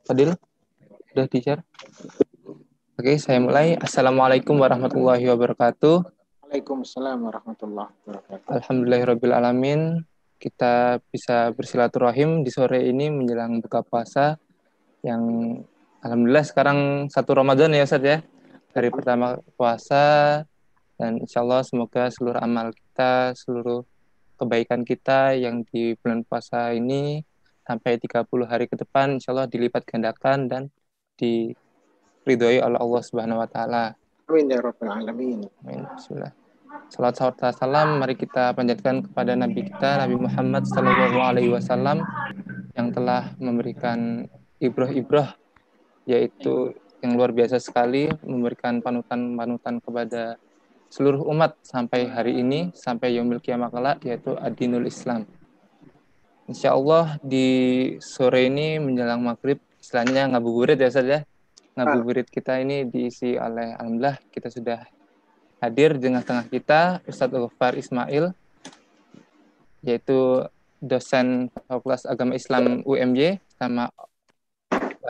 Fadil, udah di-share? Oke, saya mulai. Assalamualaikum warahmatullahi wabarakatuh. Waalaikumsalam warahmatullahi wabarakatuh. Alhamdulillahirrabbilalamin. Kita bisa bersilaturahim di sore ini menjelang buka puasa yang alhamdulillah sekarang 1 Ramadan ya Ustaz ya. Hari pertama puasa dan insya Allah semoga seluruh amal kita, seluruh kebaikan kita yang di bulan puasa ini sampai 30 hari ke depan insya Allah dilipat gandakan dan diridhoi oleh Allah Subhanahu wa taala. Amin ya rabbal alamin. Amin. Bismillah. Salawat salam mari kita panjatkan kepada Nabi kita Nabi Muhammad Sallallahu Alaihi Wasallam yang telah memberikan ibroh-ibroh yaitu yang luar biasa sekali, memberikan panutan-panutan kepada seluruh umat sampai hari ini, sampai yaumil qiyamah kelak, yaitu ad-dinul Islam. Insya Allah di sore ini menjelang maghrib, istilahnya ngabuburit ya Ustaz ya. Ngabuburit kita ini diisi oleh, alhamdulillah kita sudah hadir di tengah-tengah kita Ustadz Ghaffar Ismail, yaitu dosen Fakultas Agama Islam UMY. Sama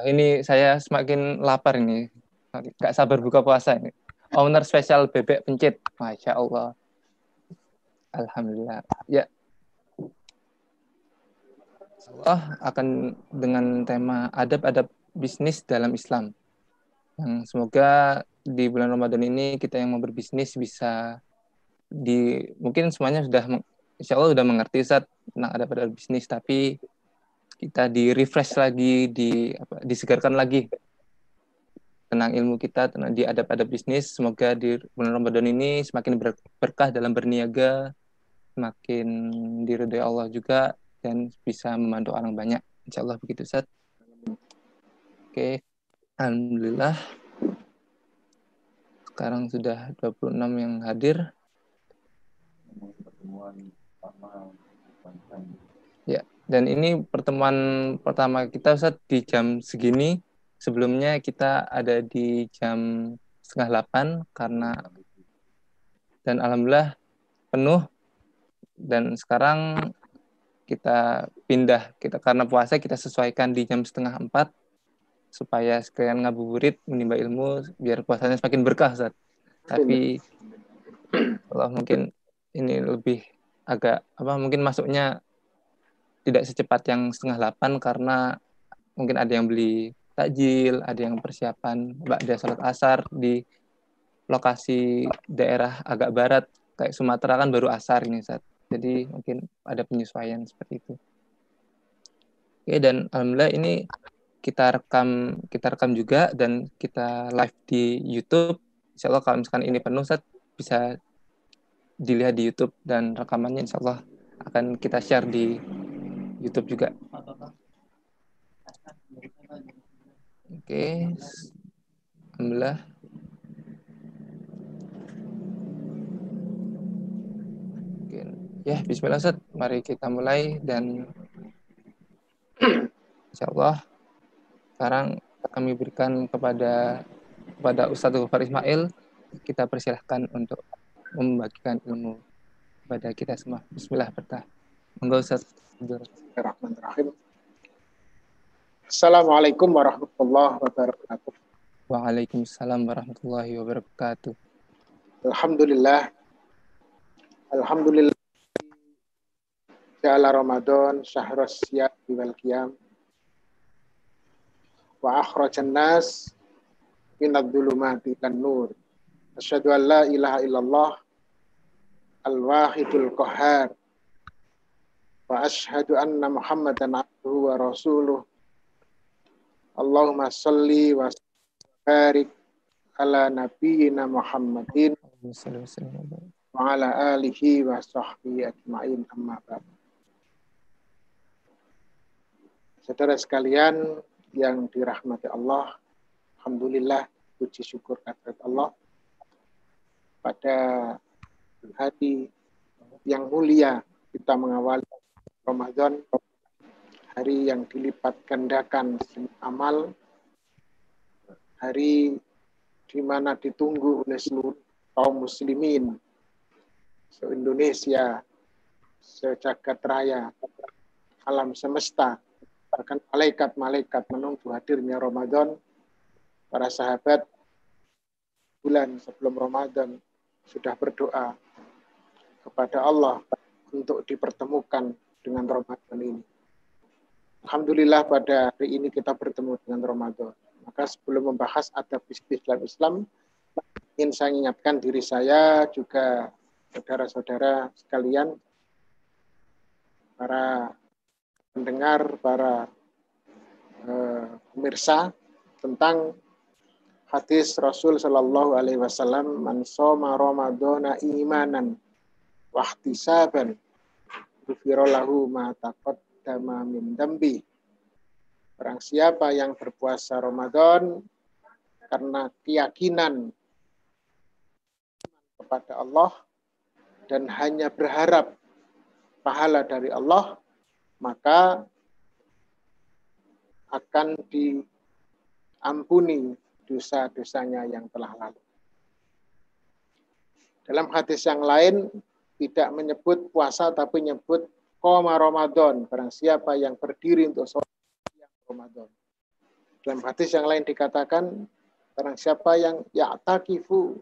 ini saya semakin lapar ini, gak sabar buka puasa ini. Owner spesial bebek pencit, Masya Allah. Alhamdulillah. Ya, Allah akan dengan tema adab-adab bisnis dalam Islam. Yang semoga di bulan Ramadan ini kita yang mau berbisnis bisa mungkin semuanya sudah insya Allah sudah mengerti Ustaz tentang adab-adab bisnis, tapi kita di-refresh lagi, disegarkan lagi tentang ilmu kita, tentang di adab-adab bisnis. Semoga di bulan Ramadan ini semakin berkah dalam berniaga, semakin diridhai Allah juga, dan bisa membantu orang banyak. Insya Allah begitu, Ustaz. Oke, alhamdulillah. Sekarang sudah 26 yang hadir. Ya, dan ini pertemuan pertama kita Ustaz di jam segini. Sebelumnya kita ada di jam 7:30 karena dan alhamdulillah penuh, dan sekarang kita pindah, karena puasa kita sesuaikan di jam 3:30 supaya sekalian ngabuburit menimba ilmu biar puasanya semakin berkah Ustaz. Tapi Allah mungkin ini lebih agak mungkin masuknya tidak secepat yang 7:30 karena mungkin ada yang beli takjil, ada yang persiapan ba'da salat asar di lokasi daerah agak barat kayak Sumatera kan baru asar ini Ustaz. Jadi mungkin ada penyesuaian seperti itu. Oke, dan alhamdulillah ini kita rekam juga dan kita live di YouTube. Insya Allah kalau misalkan ini penuh Ustaz, bisa dilihat di YouTube dan rekamannya insya Allah akan kita share di YouTube juga. Oke, alhamdulillah. Oke. Ya, bismillah Ustaz. Mari kita mulai dan insya Allah sekarang kami berikan kepada Ustadz Ghaffar Ismail. Kita persilahkan untuk membagikan ilmu kepada kita semua. Bismillah, berkah. Monggo Ustaz. Bismillahirrahmanirrahim. Assalamualaikum warahmatullahi wabarakatuh. Waalaikumsalam warahmatullahi wabarakatuh. Alhamdulillah. Alhamdulillah. Ja'ala Ramadan syahras siyami wal qiyam wa akhrajan nas minadh dhulumati ilan nur. Asyhadu an la ilaha illallah al-wahidul qahhar wa asyhadu anna Muhammadan abduhu wa rasuluh. Allahumma shalli wa barik ala nabiyyina Muhammadin wa ala alihi wa sahbihi ajma'in, amma ba'd. Saudara sekalian yang dirahmati Allah, alhamdulillah, puji syukur kehadirat Allah pada hari yang mulia kita mengawali Ramadan, hari yang dilipat gandakan amal, hari di mana ditunggu oleh seluruh kaum muslimin se-Indonesia, sejagat raya, alam semesta, bahkan malaikat-malaikat menunggu hadirnya Ramadan. Para sahabat bulan sebelum Ramadan sudah berdoa kepada Allah untuk dipertemukan dengan Ramadan ini. Alhamdulillah pada hari ini kita bertemu dengan Ramadan. Maka sebelum membahas adab bisnis dalam Islam, ingin saya ingatkan diri saya, juga saudara-saudara sekalian, para pendengar, para pemirsa, tentang hadis Rasul Shallallahu Alaihi Wasallam, man shoma Ramadana imanan wahtisaban ghufira lahu ma taqaddama min dambi. Barang siapa yang berpuasa Ramadan karena keyakinan kepada Allah dan hanya berharap pahala dari Allah, maka akan diampuni dosa-dosanya yang telah lalu. Dalam hadis yang lain tidak menyebut puasa tapi menyebut qoma Ramadan, barang siapa yang berdiri untuk sholat Ramadan. Dalam hadis yang lain dikatakan barang siapa yang ya'takifu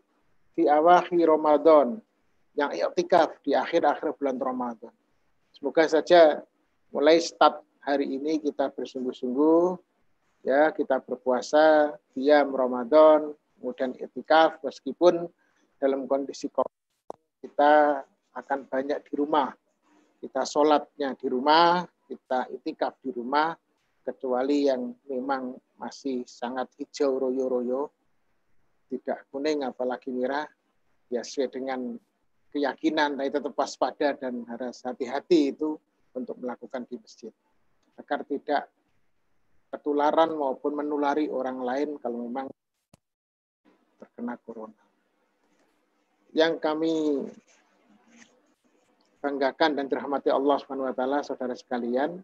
fi awakhir Ramadan, yang i'tikaf di akhir-akhir bulan Ramadan. Semoga saja mulai start hari ini kita bersungguh-sungguh, ya, kita berpuasa qiyam Ramadan, kemudian i'tikaf, meskipun dalam kondisi kita akan banyak di rumah. Kita sholatnya di rumah, kita i'tikaf di rumah, kecuali yang memang masih sangat hijau royo-royo, tidak kuning apalagi merah, ya sesuai dengan keyakinan, tapi tetap waspada dan harus hati-hati itu untuk melakukan di masjid, agar tidak ketularan maupun menulari orang lain kalau memang terkena corona. Yang kami banggakan dan dirahmati Allah Subhanahu wa taala, saudara sekalian,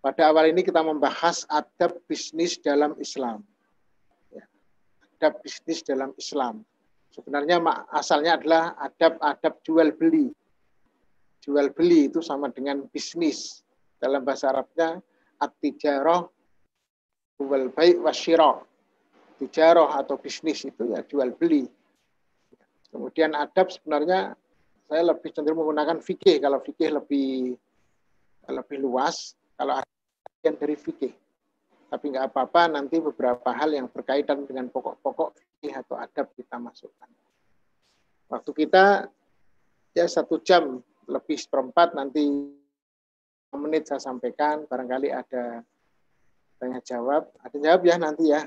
pada awal ini kita membahas adab bisnis dalam Islam. Ya, adab bisnis dalam Islam. Sebenarnya asalnya adalah adab-adab jual beli. Jual beli itu sama dengan bisnis. Dalam bahasa Arabnya at-tijarah wal bai' wasyira. Tijarah atau bisnis itu ya jual beli. Kemudian adab sebenarnya saya lebih cenderung menggunakan fikih. Kalau fikih lebih luas. Kalau yang dari fikih, tapi nggak apa-apa, nanti beberapa hal yang berkaitan dengan pokok-pokok fikih atau adab kita masukkan. Waktu kita ya 1 jam lebih seperempat, nanti 5 menit saya sampaikan, barangkali ada tanya jawab, ada jawab ya nanti ya,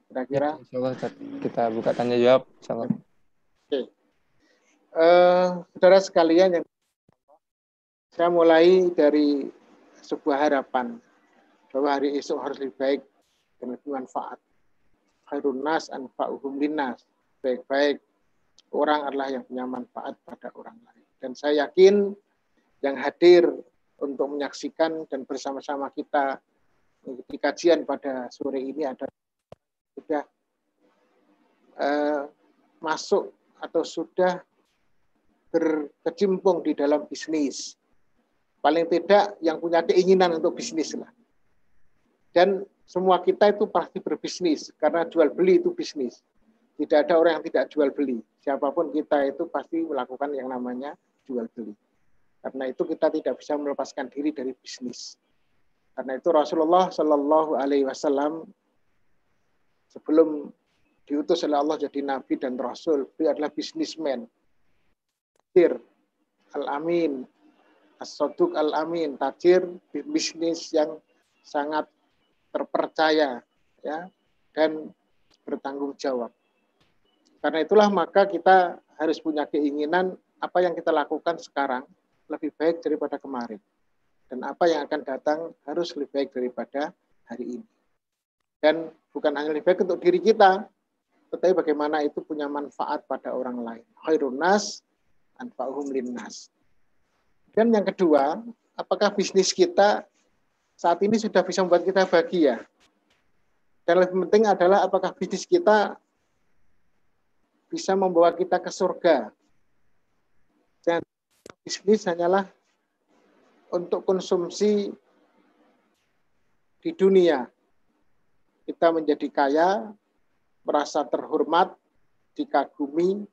kira-kira. Insya Allah kita buka tanya jawab. Oke. Saudara sekalian, yang saya mulai dari sebuah harapan bahwa hari esok harus lebih baik dan lebih manfaat. Khairun nas anfa'uhum linnas. Baik-baik orang adalah yang punya manfaat pada orang lain. Dan saya yakin yang hadir untuk menyaksikan dan bersama-sama kita mengikuti kajian pada sore ini adalah sudah masuk atau sudah berkecimpung di dalam bisnis. Paling tidak yang punya keinginan untuk bisnis lah. Dan semua kita itu pasti berbisnis, karena jual beli itu bisnis. Tidak ada orang yang tidak jual beli. Siapapun kita itu pasti melakukan yang namanya jual beli. Karena itu kita tidak bisa melepaskan diri dari bisnis. Karena itu Rasulullah Shallallahu Alaihi Wasallam sebelum diutus oleh Allah jadi nabi dan rasul, dia adalah bisnismen. Tajir al-amin, as-saduq al-amin, tajir bisnis yang sangat terpercaya, ya, dan bertanggung jawab. Karena itulah maka kita harus punya keinginan apa yang kita lakukan sekarang lebih baik daripada kemarin, dan apa yang akan datang harus lebih baik daripada hari ini. Dan bukan hanya lebih baik untuk diri kita, tetapi bagaimana itu punya manfaat pada orang lain. Khairun nas anfa'uhum linnas. Dan yang kedua, apakah bisnis kita saat ini sudah bisa membuat kita bahagia? Dan lebih penting adalah apakah bisnis kita bisa membawa kita ke surga? Dan bisnis hanyalah untuk konsumsi di dunia kita menjadi kaya, merasa terhormat, dikagumi,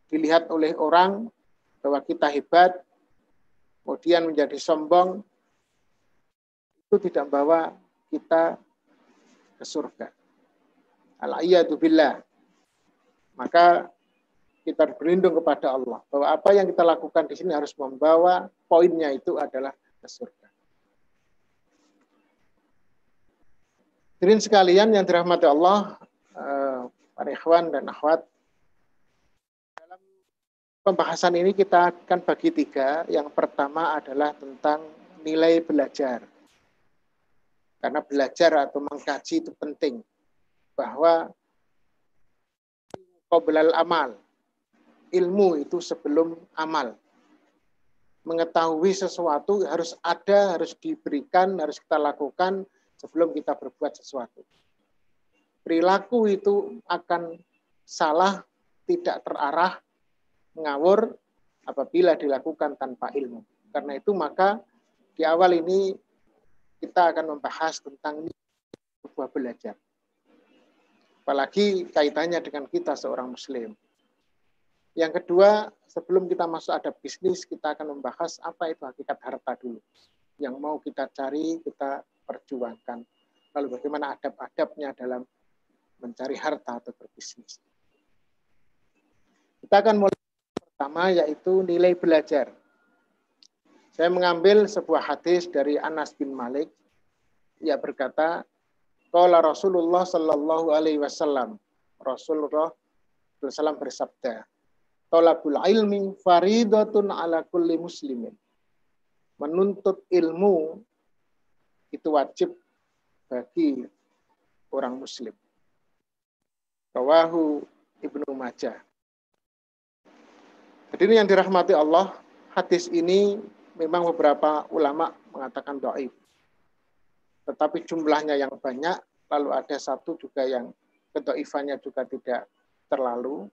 dilihat oleh orang bahwa kita hebat, kemudian menjadi sombong, itu tidak membawa kita ke surga. Al-iyadu billah. Maka kita berlindung kepada Allah bahwa apa yang kita lakukan di sini harus membawa poinnya itu adalah ke surga. Hadirin sekalian yang dirahmati Allah, para ikhwan dan akhwat, dalam pembahasan ini kita akan bagi 3. Yang pertama adalah tentang nilai belajar. Karena belajar atau mengkaji itu penting. Bahwa qoblal amal, ilmu itu sebelum amal. Mengetahui sesuatu harus ada, harus diberikan, harus kita lakukan sebelum kita berbuat sesuatu. Perilaku itu akan salah, tidak terarah, ngawur apabila dilakukan tanpa ilmu. Karena itu maka di awal ini kita akan membahas tentang sebuah belajar. Apalagi kaitannya dengan kita seorang muslim. Yang kedua, sebelum kita masuk adab bisnis, kita akan membahas apa itu hakikat harta dulu. Yang mau kita cari, kita perjuangkan. Lalu bagaimana adab-adabnya dalam mencari harta atau berbisnis. Kita akan mulai pertama yaitu nilai belajar. Saya mengambil sebuah hadis dari Anas bin Malik. Ia berkata, qala Rasulullah sallallahu alaihi wasallam. Rasulullah SAW bersabda, "Thalabul ilmi faridatun ala kulli muslimin." Menuntut ilmu itu wajib bagi orang muslim. Rawahu Ibnu Majah. Hadirin yang dirahmati Allah, hadis ini memang beberapa ulama mengatakan dhaif. Tetapi jumlahnya yang banyak, lalu ada satu juga yang kedhaifannya juga tidak terlalu.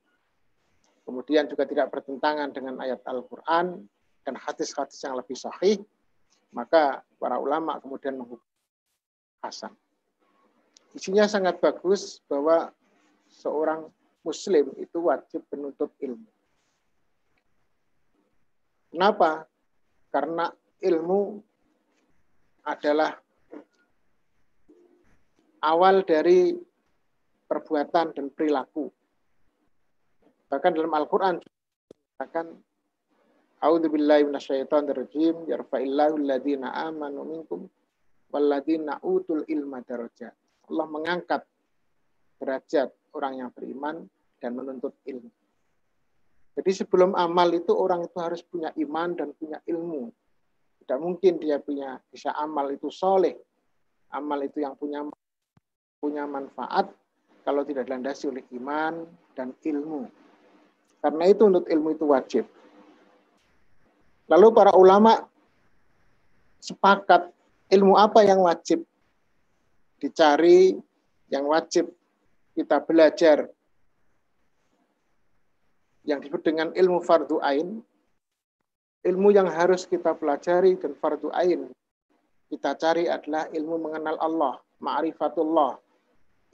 Kemudian juga tidak bertentangan dengan ayat Al-Quran dan hadis-hadis yang lebih sahih. Maka para ulama kemudian menghukum hasan. Isinya sangat bagus bahwa seorang muslim itu wajib menuntut ilmu. Kenapa? Karena ilmu adalah awal dari perbuatan dan perilaku. Bahkan dalam Al-Quran akan a'udzubillahi minasyaitonirrajim yarfa'illahu alladziina aamanu minkum walladziina utul ilma darajat. Allah mengangkat derajat orang yang beriman dan menuntut ilmu. Jadi sebelum amal itu orang itu harus punya iman dan punya ilmu. Tidak mungkin dia bisa amal itu soleh, amal itu yang punya manfaat kalau tidak dilandasi oleh iman dan ilmu. Karena itu untuk ilmu itu wajib. Lalu para ulama sepakat ilmu apa yang wajib dicari, yang wajib kita belajar, yang disebut dengan ilmu fardu ain. Ilmu yang harus kita pelajari dan fardu ain kita cari adalah ilmu mengenal Allah, ma'rifatullah,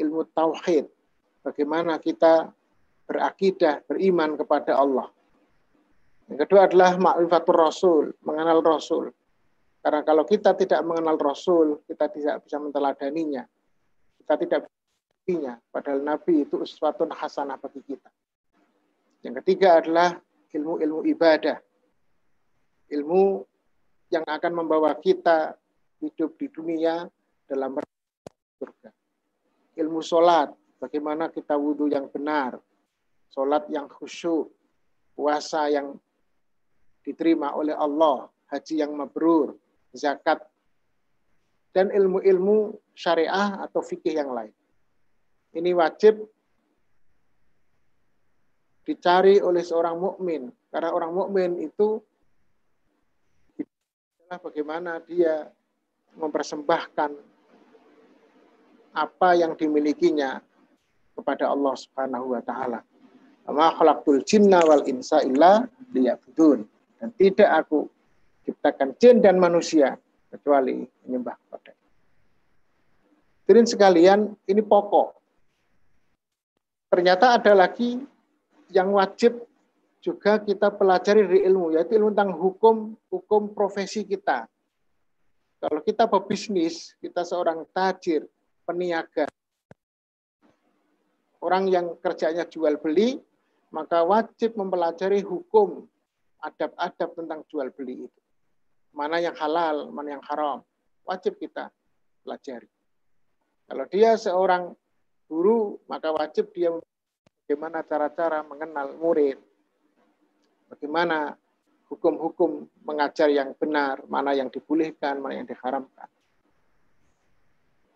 ilmu tauhid, bagaimana kita berakidah, beriman kepada Allah. Yang kedua adalah ma'rifatul Rasul, mengenal Rasul. Karena kalau kita tidak mengenal Rasul, kita tidak bisa menteladaninya. Kita tidak bisa mengertinya, padahal Nabi itu uswatun hasanah bagi kita. Yang ketiga adalah ilmu-ilmu ibadah. Ilmu yang akan membawa kita hidup di dunia dalam surga. Ilmu sholat, bagaimana kita wudhu yang benar, sholat yang khusyuk, puasa yang diterima oleh Allah, haji yang mabrur, zakat, dan ilmu-ilmu syariah atau fikih yang lain. Ini wajib dicari oleh seorang mukmin, karena orang mukmin itu adalah bagaimana dia mempersembahkan apa yang dimilikinya kepada Allah Subhanahu wa taala. Wa ma khalaqtul jinna wal insa illa liya'budun. Dan tidak aku ciptakan jin dan manusia kecuali menyembah kepada. Hadirin sekalian, ini pokok. Ternyata ada lagi yang wajib juga kita pelajari dari ilmu, yaitu ilmu tentang hukum profesi kita. Kalau kita pebisnis, kita seorang tajir, peniaga, orang yang kerjanya jual beli, maka wajib mempelajari hukum adab-adab tentang jual beli itu. Mana yang halal, mana yang haram, wajib kita pelajari. Kalau dia seorang guru, maka wajib dia bagaimana cara-cara mengenal murid, bagaimana hukum-hukum mengajar yang benar, mana yang dibolehkan, mana yang diharamkan.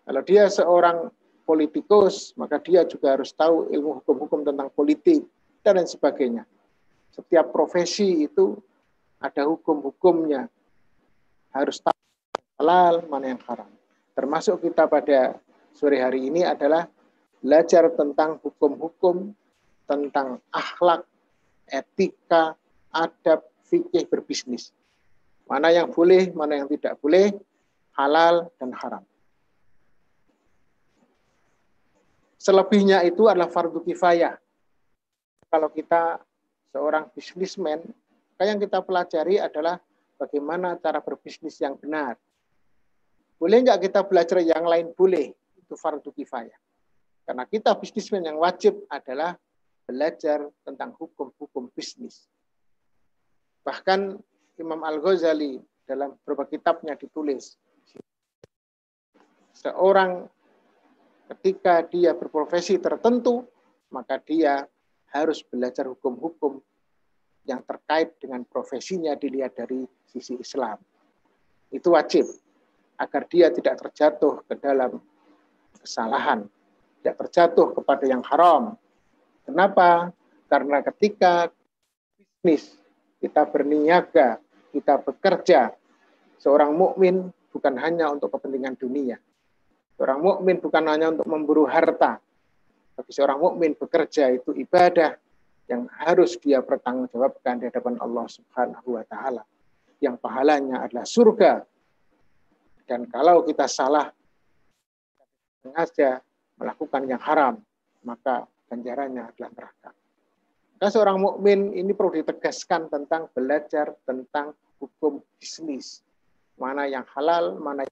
Kalau dia seorang politikus, maka dia juga harus tahu ilmu hukum-hukum tentang politik, dan lain sebagainya. Setiap profesi itu ada hukum-hukumnya. Harus tahu halal, mana yang haram. Termasuk kita pada sore hari ini adalah belajar tentang hukum-hukum, tentang akhlak, etika, adab, fikih berbisnis. Mana yang boleh, mana yang tidak boleh, halal dan haram. Selebihnya itu adalah fardu kifayah. Kalau kita seorang bisnismen, yang kita pelajari adalah bagaimana cara berbisnis yang benar. Boleh nggak kita belajar yang lain? Boleh. Itu fardu kifayah. Karena kita bisnismen yang wajib adalah belajar tentang hukum-hukum bisnis. Bahkan Imam Al-Ghazali dalam beberapa kitabnya ditulis, seorang ketika dia berprofesi tertentu, maka dia harus belajar hukum-hukum yang terkait dengan profesinya dilihat dari sisi Islam. Itu wajib, agar dia tidak terjatuh ke dalam kesalahan, tidak terjatuh kepada yang haram. Kenapa? Karena ketika bisnis, kita berniaga, kita bekerja, seorang mukmin bukan hanya untuk kepentingan dunia. Seorang mukmin bukan hanya untuk memburu harta. Bagi seorang mukmin bekerja itu ibadah yang harus dia bertanggungjawabkan di hadapan Allah Subhanahu wa taala. Yang pahalanya adalah surga. Dan kalau kita salah sengaja melakukan yang haram, maka ganjarannya adalah neraka. Maka seorang mukmin ini perlu ditegaskan tentang belajar tentang hukum bisnis. Mana yang halal, mana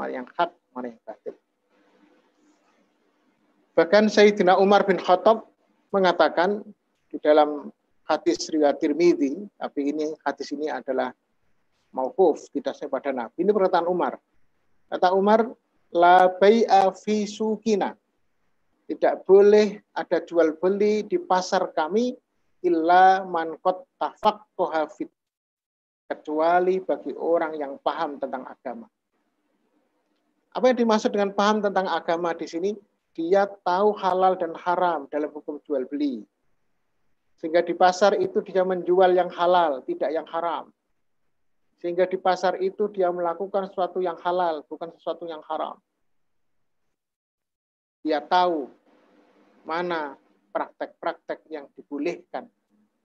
yang hak, mana yang batil. Bahkan Sayyidina Umar bin Khattab mengatakan di dalam hadis riwayat Tirmidzi, tapi hadis ini adalah mauquf, tidak sampai pada Nabi. Ini perkataan Umar. Kata Umar, la bai'a fi suqina. Tidak boleh ada jual beli di pasar kami illa man qad tafaqqaha fit, kecuali bagi orang yang paham tentang agama. Apa yang dimaksud dengan paham tentang agama di sini? Dia tahu halal dan haram dalam hukum jual beli. Sehingga di pasar itu dia menjual yang halal, tidak yang haram. Sehingga di pasar itu dia melakukan sesuatu yang halal, bukan sesuatu yang haram. Dia tahu mana praktek-praktek yang dibolehkan,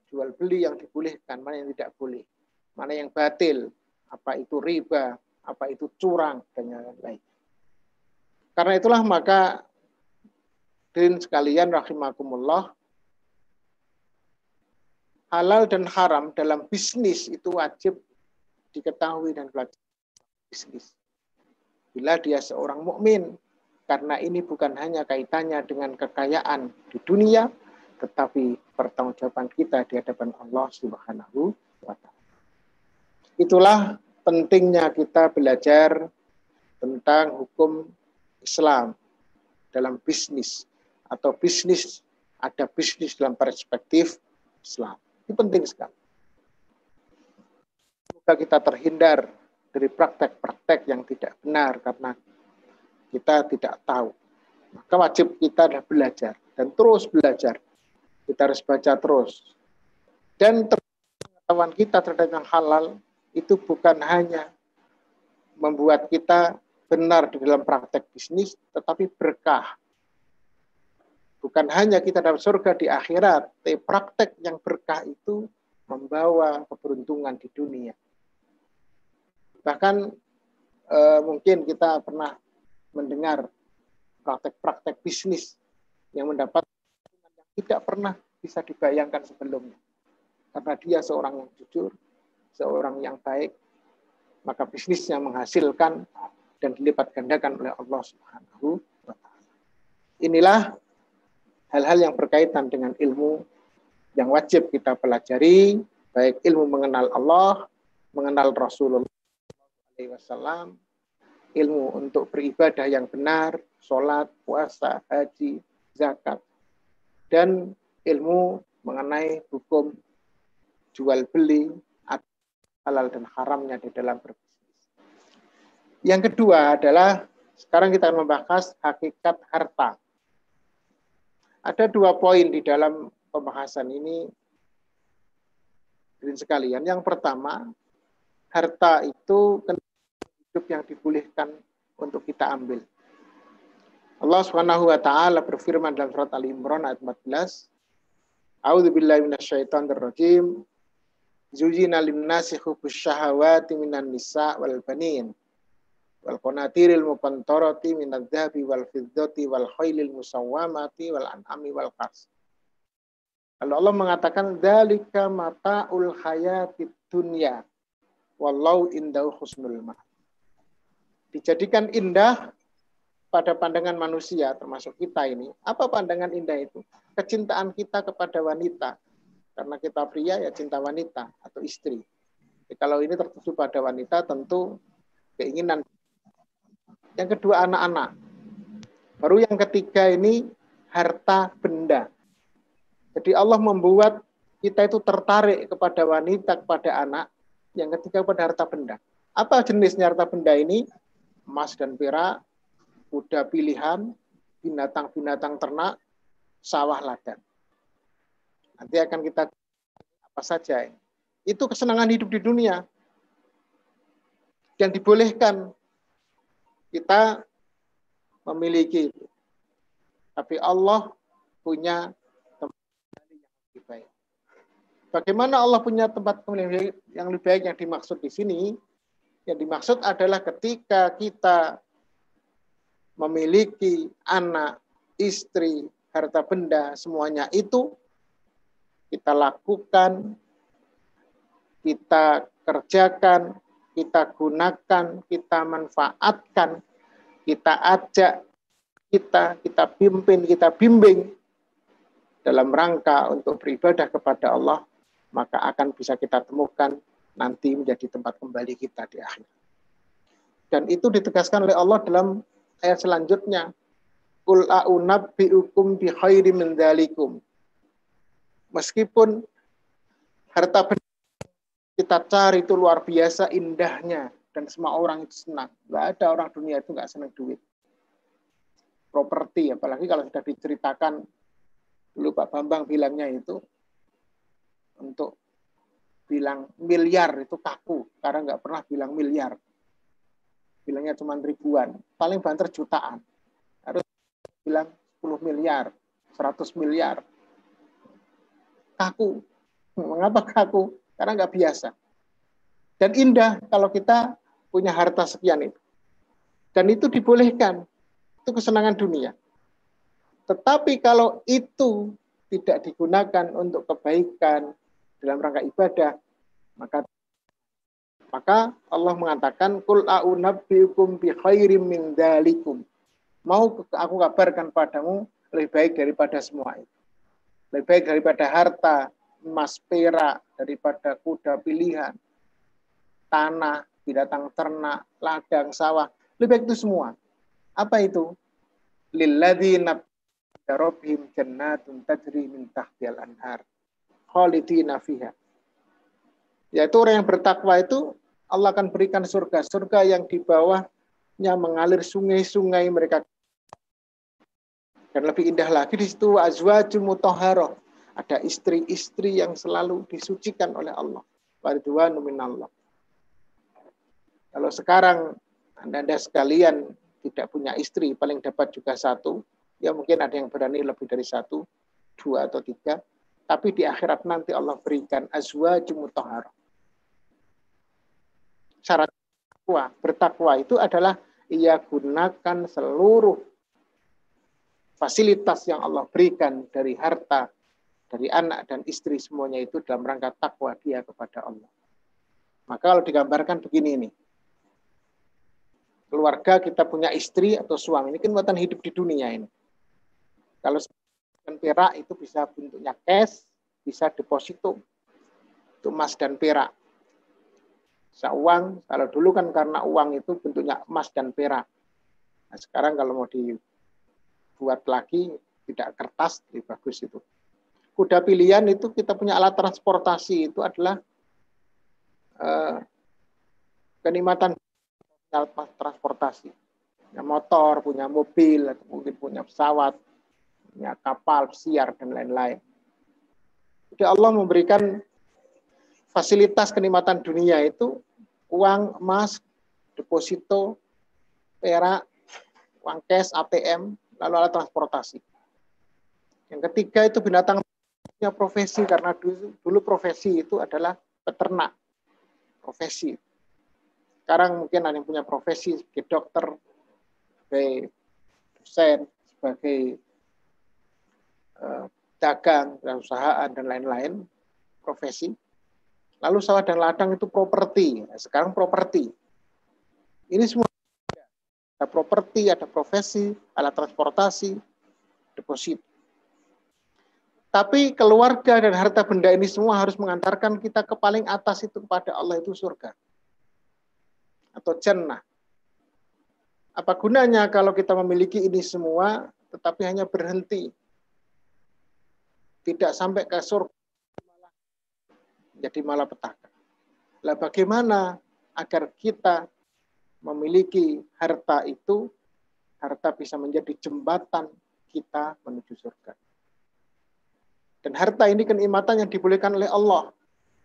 jual beli yang dibolehkan, mana yang tidak boleh, mana yang batil, apa itu riba, apa itu curang, dan lain-lain. Karena itulah maka hadirin sekalian rahimakumullah, halal dan haram dalam bisnis itu wajib diketahui dan belajar bisnis. Bila dia seorang mukmin, karena ini bukan hanya kaitannya dengan kekayaan di dunia, tetapi pertanggungjawaban kita di hadapan Allah Subhanahu wa taala. Itulah pentingnya kita belajar tentang hukum Islam dalam bisnis, atau bisnis, ada bisnis dalam perspektif Islam. Ini penting sekali. Semoga kita terhindar dari praktek-praktek yang tidak benar karena kita tidak tahu. Maka wajib kita adalah belajar dan terus belajar. Kita harus baca terus. Dan pengetahuan kita terhadap yang halal itu bukan hanya membuat kita benar di dalam praktek bisnis, tetapi berkah. Bukan hanya kita dapat surga di akhirat, tapi praktek yang berkah itu membawa keberuntungan di dunia. Bahkan mungkin kita pernah mendengar praktek-praktek bisnis yang mendapat yang tidak pernah bisa dibayangkan sebelumnya. Karena dia seorang yang jujur, seorang yang baik, maka bisnisnya menghasilkan dan dilipat gandakan oleh Allah Subhanahu wa Ta'ala. Inilah hal-hal yang berkaitan dengan ilmu yang wajib kita pelajari, baik ilmu mengenal Allah, mengenal Rasulullah SAW, ilmu untuk beribadah yang benar, sholat, puasa, haji, zakat, dan ilmu mengenai hukum jual beli, halal dan haramnya di dalam berbisnis. Yang kedua adalah sekarang kita akan membahas hakikat harta. Ada 2 poin di dalam pembahasan ini, hadirin sekalian. Yang pertama, harta itu hidup yang dibolehkan untuk kita ambil. Allah Subhanahu wa Ta'ala berfirman dalam surat Al-Imran ayat 14, A'udzubillahi minasyaitonirrajim. Zujina linnasi hubbus syahawati minan nisa wal banin wal qanatiril muqantarati minadz dzahabi wal fiddati wal khailil musawwamati wal an'ami wal qas. Lalu Allah mengatakan dzalika mataul hayatid dunya wallahu indahu husnul ma'ab. Dijadikan indah pada pandangan manusia termasuk kita ini. Apa pandangan indah itu? Kecintaan kita kepada wanita. Karena kita pria ya cinta wanita atau istri. Jadi kalau ini tertuju pada wanita tentu keinginan. Yang kedua anak-anak. Baru yang ketiga ini harta benda. Jadi Allah membuat kita itu tertarik kepada wanita, kepada anak. Yang ketiga kepada harta benda. Apa jenisnya harta benda ini? Emas dan perak, kuda pilihan, binatang-binatang ternak, sawah ladang. Nanti akan kita apa saja. Itu kesenangan hidup di dunia. Yang dibolehkan kita memiliki itu. Tapi Allah punya tempat yang lebih baik. Bagaimana Allah punya tempat yang lebih baik yang dimaksud di sini? Yang dimaksud adalah ketika kita memiliki anak, istri, harta benda, semuanya itu kita lakukan, kita kerjakan, kita gunakan, kita manfaatkan, kita ajak, kita pimpin, kita bimbing dalam rangka untuk beribadah kepada Allah, maka akan bisa kita temukan nanti menjadi tempat kembali kita di akhir. Dan itu ditegaskan oleh Allah dalam ayat selanjutnya. Qul a'unabbi'ukum bi khairim min dzalikum. Meskipun harta benda kita cari itu luar biasa indahnya dan semua orang itu senang. Nggak ada orang dunia itu nggak senang duit. Properti, apalagi kalau sudah diceritakan, dulu Pak Bambang bilangnya itu, untuk bilang miliar itu kaku, karena nggak pernah bilang miliar. Bilangnya cuma ribuan, paling banter jutaan. Harus bilang 10 miliar, 100 miliar. Kaku. Mengapa kaku? Karena nggak biasa. Dan indah kalau kita punya harta sekian itu. Dan itu dibolehkan. Itu kesenangan dunia. Tetapi kalau itu tidak digunakan untuk kebaikan dalam rangka ibadah, maka Allah mengatakan qul a'unabbiukum bi khairim min dzalikum. Mau aku kabarkan padamu lebih baik daripada semua itu. Lebih baik daripada harta, emas, perak, daripada kuda pilihan, tanah, binatang ternak, ladang, sawah. Lebih baik itu semua. Apa itu? Lilladzina rabbihim jannatun tajri min tahtihal anhar khalidina fiha. Yaitu orang yang bertakwa itu Allah akan berikan surga. Surga yang di bawahnya mengalir sungai-sungai mereka. Dan lebih indah lagi di situ azwajul mutahharah. Ada istri-istri yang selalu disucikan oleh Allah. Waridwanu minallah. Kalau sekarang Anda sekalian tidak punya istri, paling dapat juga satu. Ya mungkin ada yang berani lebih dari satu, 2 atau 3. Tapi di akhirat nanti Allah berikan azwajul mutahharah. Syarat Bertakwa itu adalah ia gunakan seluruh fasilitas yang Allah berikan dari harta, dari anak dan istri semuanya itu dalam rangka takwa dia kepada Allah. Maka kalau digambarkan begini nih. Keluarga kita punya istri atau suami, ini kan buatan hidup di dunia ini. Kalau dan perak itu bisa bentuknya cash, bisa deposito, itu emas dan perak. Bisa uang, kalau dulu kan karena uang itu bentuknya emas dan perak. Nah, sekarang kalau mau dibuat lagi, tidak kertas, lebih bagus itu. Kuda pilihan itu kita punya alat transportasi, itu adalah kenikmatan alat transportasi. Punya motor, punya mobil, atau mungkin punya pesawat, punya kapal, pesiar, dan lain-lain. Jadi Allah memberikan fasilitas kenikmatan dunia itu uang, emas, deposito, perak, uang cash, ATM, lalu alat transportasi. Yang ketiga itu binatang punya profesi, karena dulu profesi itu adalah peternak. Profesi. Sekarang mungkin ada yang punya profesi sebagai dokter, sebagai dosen, sebagai dagang, perusahaan, dan lain-lain, profesi. Lalu sawah dan ladang itu properti. Nah, sekarang properti. Ini semua ada properti, ada profesi, alat transportasi, deposit. Tapi keluarga dan harta benda ini semua harus mengantarkan kita ke paling atas itu kepada Allah, itu surga. Atau jannah. Apa gunanya kalau kita memiliki ini semua, tetapi hanya berhenti. Tidak sampai ke surga, jadi malapetaka. Lah bagaimana agar kita memiliki harta itu, harta bisa menjadi jembatan kita menuju surga. Dan harta ini kenikmatan yang dibolehkan oleh Allah.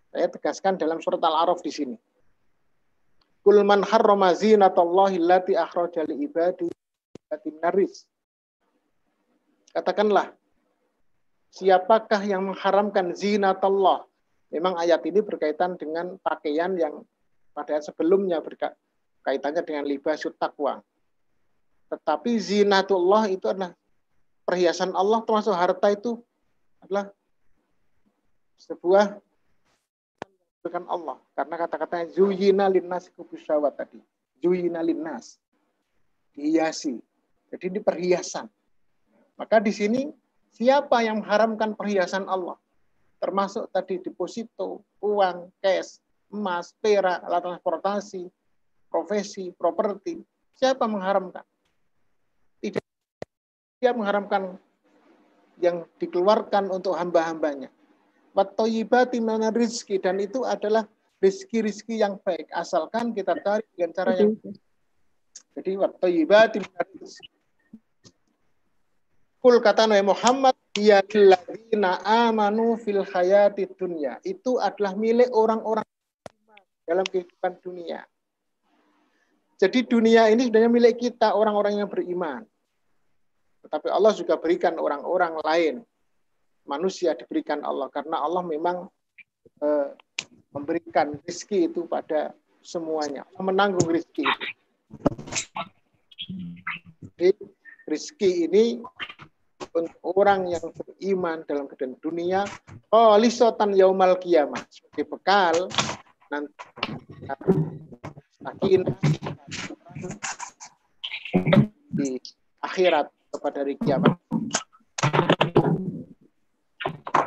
Saya tegaskan dalam surat Al-A'raf di sini. Kul man harrama zinatallahi allati akhraja li ibadi naris. Katakanlah, siapakah yang mengharamkan zinatallah? Memang ayat ini berkaitan dengan pakaian yang pada sebelumnya kaitannya dengan libasut taqwa. Tetapi zinatullah itu adalah perhiasan Allah, termasuk harta itu adalah sebuah bukan Allah. Karena kata-katanya zuyina linnas kubusyawat tadi. Zuyina linnas. Dihiasi. Jadi ini perhiasan. Maka di sini siapa yang mengharamkan perhiasan Allah? Termasuk tadi deposito, uang, cash, emas, perak, alat transportasi, profesi, properti. Siapa mengharamkan? Tidak. Dia mengharamkan yang dikeluarkan untuk hamba-hambanya. Wat-thayyibati minar rizki, dan itu adalah rizki-rizki yang baik, asalkan kita cari dengan cara yang baik. Jadi wat-thayyibati minar rizki. Kul kata Nabi Muhammad, ya ladzina amanu fil hayati dunya. Itu adalah milik orang-orang dalam kehidupan dunia. Jadi dunia ini sebenarnya milik kita, orang-orang yang beriman. Tetapi Allah juga berikan orang-orang lain. Manusia diberikan Allah, karena Allah memang memberikan rezeki itu pada semuanya. Allah menanggung rezeki itu. Jadi rezeki ini untuk orang yang beriman dalam keadaan dunia, lisatan yaumal qiyamah, sebagai bekal nanti sakinah di akhirat kepada hari kiamat.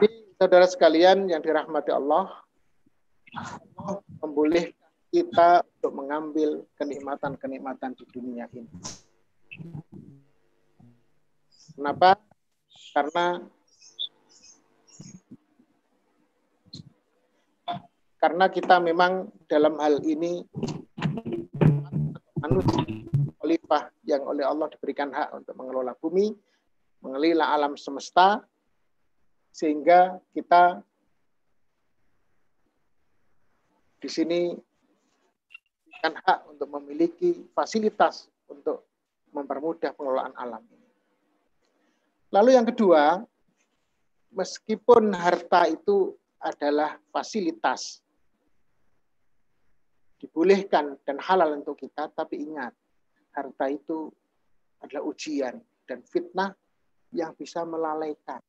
Jadi saudara sekalian yang dirahmati Allah, Allah membolehkan kita untuk mengambil kenikmatan-kenikmatan di dunia ini. Kenapa? Karena kita memang dalam hal ini manusia khalifah yang oleh Allah diberikan hak untuk mengelola bumi, mengelola alam semesta, sehingga kita di sini diberikan hak untuk memiliki fasilitas untuk mempermudah pengelolaan alam. Lalu yang kedua, meskipun harta itu adalah fasilitas, dibolehkan dan halal untuk kita, tapi ingat, harta itu adalah ujian dan fitnah yang bisa melalaikan.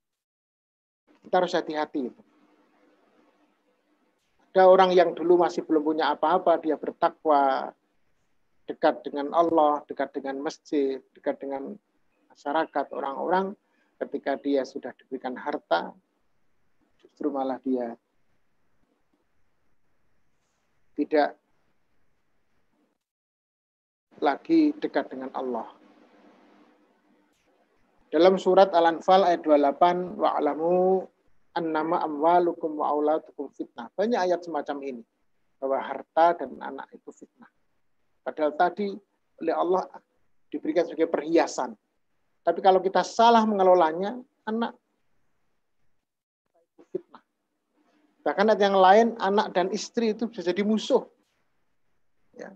Kita harus hati-hati. Ada orang yang dulu masih belum punya apa-apa, dia bertakwa, dekat dengan Allah, dekat dengan masjid, dekat dengan masyarakat, orang-orang, ketika dia sudah diberikan harta, justru malah dia tidak lagi dekat dengan Allah. Dalam surat Al-Anfal ayat 28, wa'alamu annama amwalukum wa auladukum fitnah. Banyak ayat semacam ini, bahwa harta dan anak itu fitnah. Padahal tadi oleh Allah diberikan sebagai perhiasan. Tapi kalau kita salah mengelolanya, anak itu fitnah. Bahkan ada yang lain, anak dan istri itu bisa jadi musuh. Ya.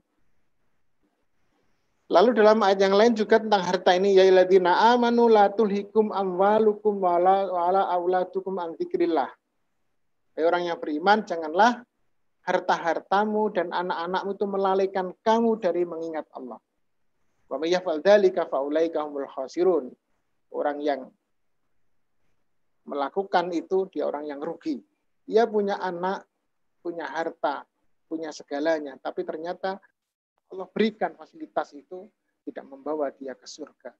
Lalu dalam ayat yang lain juga tentang harta ini, ya ayyuhalladzina amanu la tulhikum amwalukum wala auladukum an dzikrillah. Hai orang yang beriman, janganlah harta-hartamu dan anak-anakmu itu melalaikan kamu dari mengingat Allah. Wa may yaf'al dzalika fa ulaika humul khasirun. Orang yang melakukan itu dia orang yang rugi. Dia punya anak, punya harta, punya segalanya, tapi ternyata Allah berikan fasilitas itu tidak membawa dia ke surga.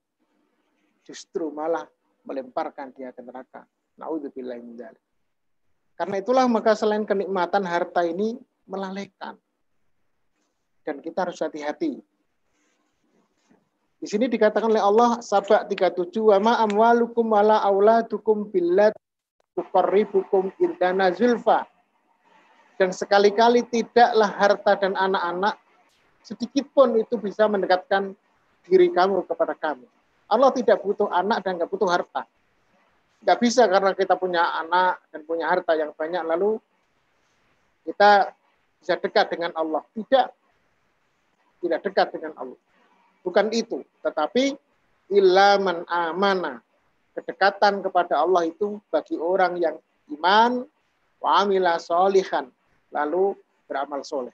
Justru malah melemparkan dia ke neraka. Na'udzubillahi min dzalik. Karena itulah maka selain kenikmatan harta ini melalaikan. Dan kita harus hati-hati. Di sini dikatakan oleh Allah Saba 37 wa ma amwalukum wala auladukum billat tuqarribukum indana zulfa. Dan sekali-kali tidaklah harta dan anak-anak sedikit pun itu bisa mendekatkan diri kamu kepada kami. Allah tidak butuh anak dan nggak butuh harta. Nggak bisa karena kita punya anak dan punya harta yang banyak lalu kita bisa dekat dengan Allah. Tidak dekat dengan Allah. Bukan itu, tetapi illa man amana. Kedekatan kepada Allah itu bagi orang yang iman wa amila sholihan, lalu beramal soleh.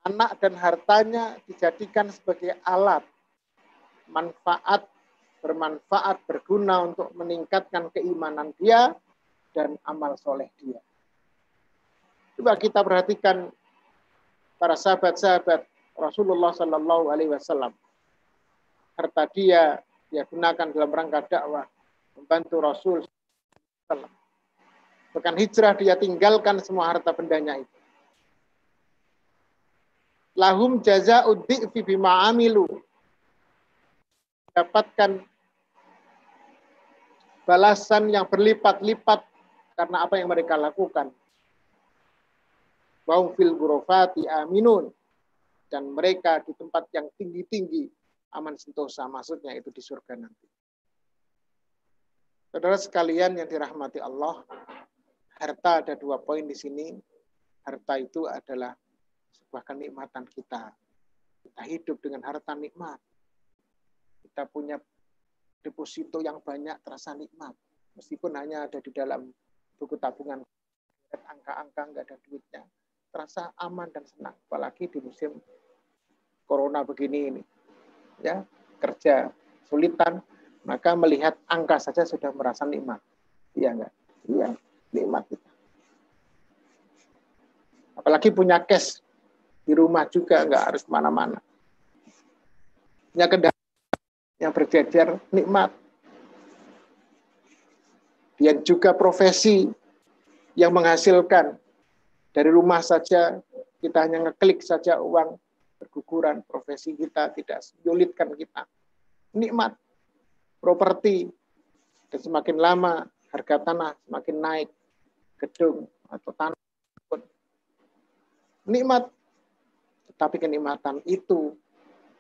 Anak dan hartanya dijadikan sebagai alat bermanfaat, berguna untuk meningkatkan keimanan dia dan amal soleh dia. Coba kita perhatikan para sahabat-sahabat Rasulullah Sallallahu Alaihi Wasallam. Harta dia gunakan dalam rangka dakwah, membantu Rasul. Bahkan hijrah dia tinggalkan semua harta bendanya itu. Lahum jaza'ud dhi'fi bima amilu. Dapatkan balasan yang berlipat-lipat karena apa yang mereka lakukan. Wa fil ghurafati aminun. Dan mereka di tempat yang tinggi-tinggi aman sentosa, maksudnya itu di surga nanti. Saudara sekalian yang dirahmati Allah, harta ada 2 poin di sini. Harta itu adalah sebuah kenikmatan kita. Kita hidup dengan harta nikmat. Kita punya deposito yang banyak terasa nikmat. Meskipun hanya ada di dalam buku tabungan, angka-angka nggak ada duitnya. Terasa aman dan senang. Apalagi di musim corona begini ini. Ya, kerja sulitan, maka melihat angka saja sudah merasa nikmat. Iya enggak? Iya, nikmat kita. Apalagi punya cash di rumah juga, nggak harus kemana-mana. Punya kendaraan yang berjejer, nikmat. Dan juga profesi yang menghasilkan dari rumah saja, kita hanya ngeklik saja uang berguguran, profesi kita tidak menyulitkan kita. Nikmat. Properti, dan semakin lama harga tanah semakin naik, gedung atau tanah pun nikmat. Tetapi kenikmatan itu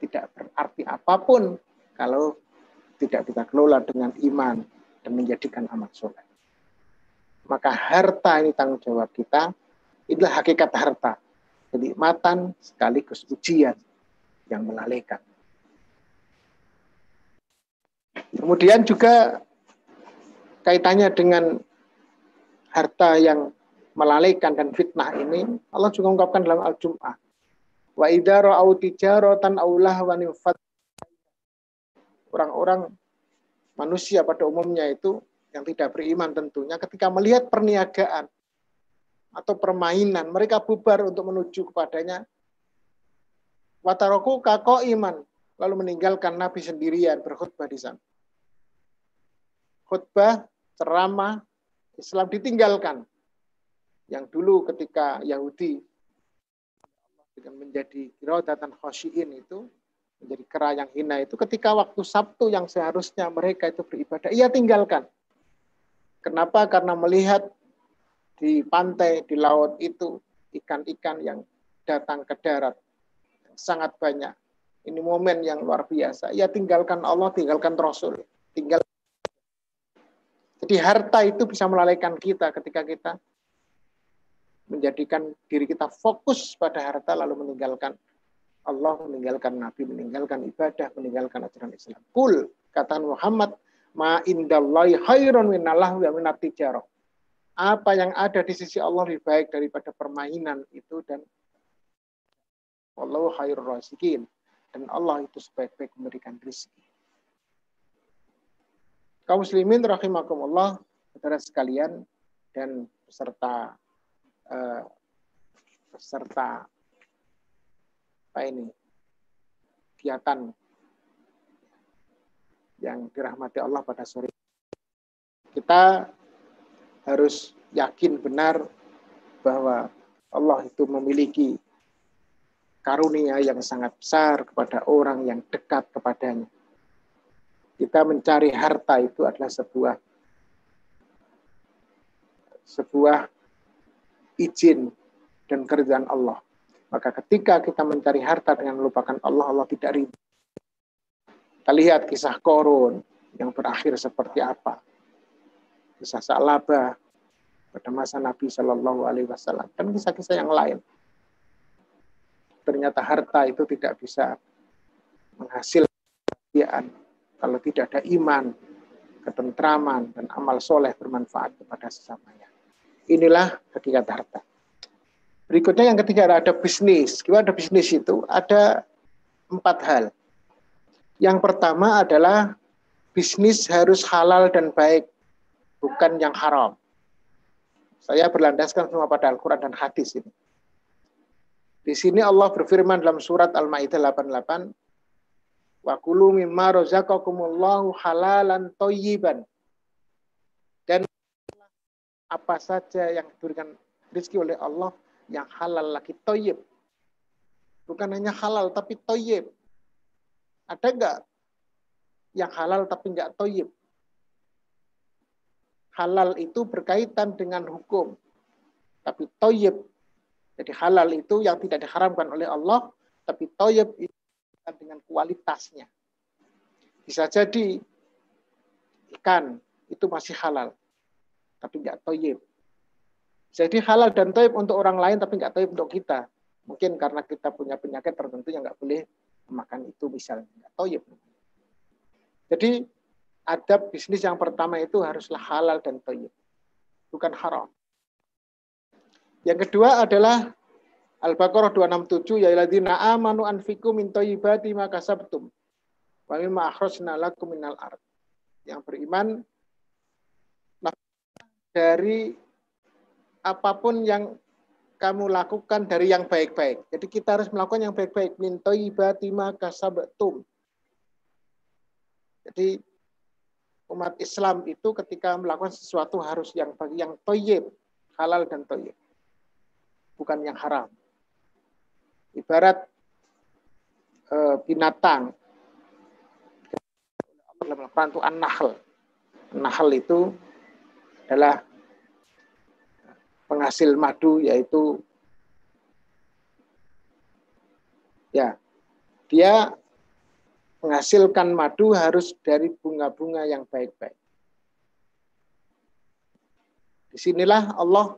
tidak berarti apapun kalau tidak kita kelola dengan iman dan menjadikan amal soleh. Maka harta ini tanggung jawab kita. Itulah hakikat harta. Kenikmatan sekaligus ujian yang melalaikan. Kemudian juga kaitannya dengan harta yang melalaikan dan fitnah ini, Allah juga mengungkapkan dalam Al-Jum'ah. Wa idza ra'au tijaratan aw lahwan orang-orang manusia pada umumnya itu yang tidak beriman tentunya ketika melihat perniagaan atau permainan mereka bubar untuk menuju kepadanya. Wataroku kako iman lalu meninggalkan Nabi sendirian berkhutbah di sana. Khutbah, ceramah, Islam ditinggalkan. Yang dulu ketika Yahudi dengan menjadi qiradatan khasyiin itu menjadi kera yang hina itu ketika waktu Sabtu yang seharusnya mereka itu beribadah, ia tinggalkan. Kenapa? Karena melihat di pantai, di laut itu ikan-ikan yang datang ke darat sangat banyak. Ini momen yang luar biasa. Ia tinggalkan Allah, tinggalkan Rasul, tinggal. Jadi harta itu bisa melalaikan kita ketika kita menjadikan diri kita fokus pada harta lalu meninggalkan Allah, meninggalkan Nabi, meninggalkan ibadah, meninggalkan ajaran Islam. Kul, kata Muhammad, ma indallahi khairun minallah wa minat tijarah. Apa yang ada di sisi Allah lebih baik daripada permainan itu dan wallahu khairur raziqin. Dan Allah itu sebaik-baik memberikan rezeki. Kaum muslimin rahimakumullah, saudara sekalian dan peserta kegiatan yang dirahmati Allah pada sore kita harus yakin benar bahwa Allah itu memiliki karunia yang sangat besar kepada orang yang dekat kepadanya. Kita mencari harta itu adalah sebuah izin dan kerjaan Allah. Maka ketika kita mencari harta dengan melupakan Allah, Allah tidak ridho. Kita lihat kisah Qarun yang berakhir seperti apa. Kisah Sa'labah pada masa Nabi Shallallahu Alaihi Wasallam dan kisah-kisah yang lain. Ternyata harta itu tidak bisa menghasilkan kebahagiaan kalau tidak ada iman, ketentraman, dan amal soleh bermanfaat kepada sesamanya. Inilah hakikat harta. Berikutnya yang ketiga ada bisnis. Gimana ada bisnis itu? Ada 4 hal. Yang pertama adalah bisnis harus halal dan baik, bukan yang haram. Saya berlandaskan semua pada Al-Quran dan hadis ini. Di sini Allah berfirman dalam surat Al-Maidah 88, wa kulu mimma razaqakumullahu halalan thayyiban. Dan apa saja yang diberikan rezeki oleh Allah yang halal lagi thayyib. Bukan hanya halal tapi thayyib. Ada enggak yang halal tapi enggak thayyib? Halal itu berkaitan dengan hukum. Tapi thayyib, jadi halal itu yang tidak diharamkan oleh Allah, tapi thayyib itu dengan kualitasnya. Bisa jadi ikan itu masih halal, tapi enggak thayyib. Jadi halal dan thayyib untuk orang lain, tapi enggak thayyib untuk kita. Mungkin karena kita punya penyakit tertentu yang enggak boleh makan itu misalnya, enggak thayyib. Jadi adab bisnis yang pertama itu haruslah halal dan thayyib, bukan haram. Yang kedua adalah Al-Baqarah 267, ya alladzina amanu anfiqu min thayyibati ma kasabtum wa mimma akhrajna lakum minal ard. Yang beriman dari apapun yang kamu lakukan dari yang baik-baik. Jadi kita harus melakukan yang baik-baik. Min thayyibati ma kasabtum. Jadi umat Islam itu ketika melakukan sesuatu harus yang thayyib, halal dan thayyib. Bukan yang haram. Ibarat binatang dalam Al-Quran itu an-nahl. An-nahl itu adalah penghasil madu, yaitu ya dia menghasilkan madu harus dari bunga-bunga yang baik-baik. Disinilah Allah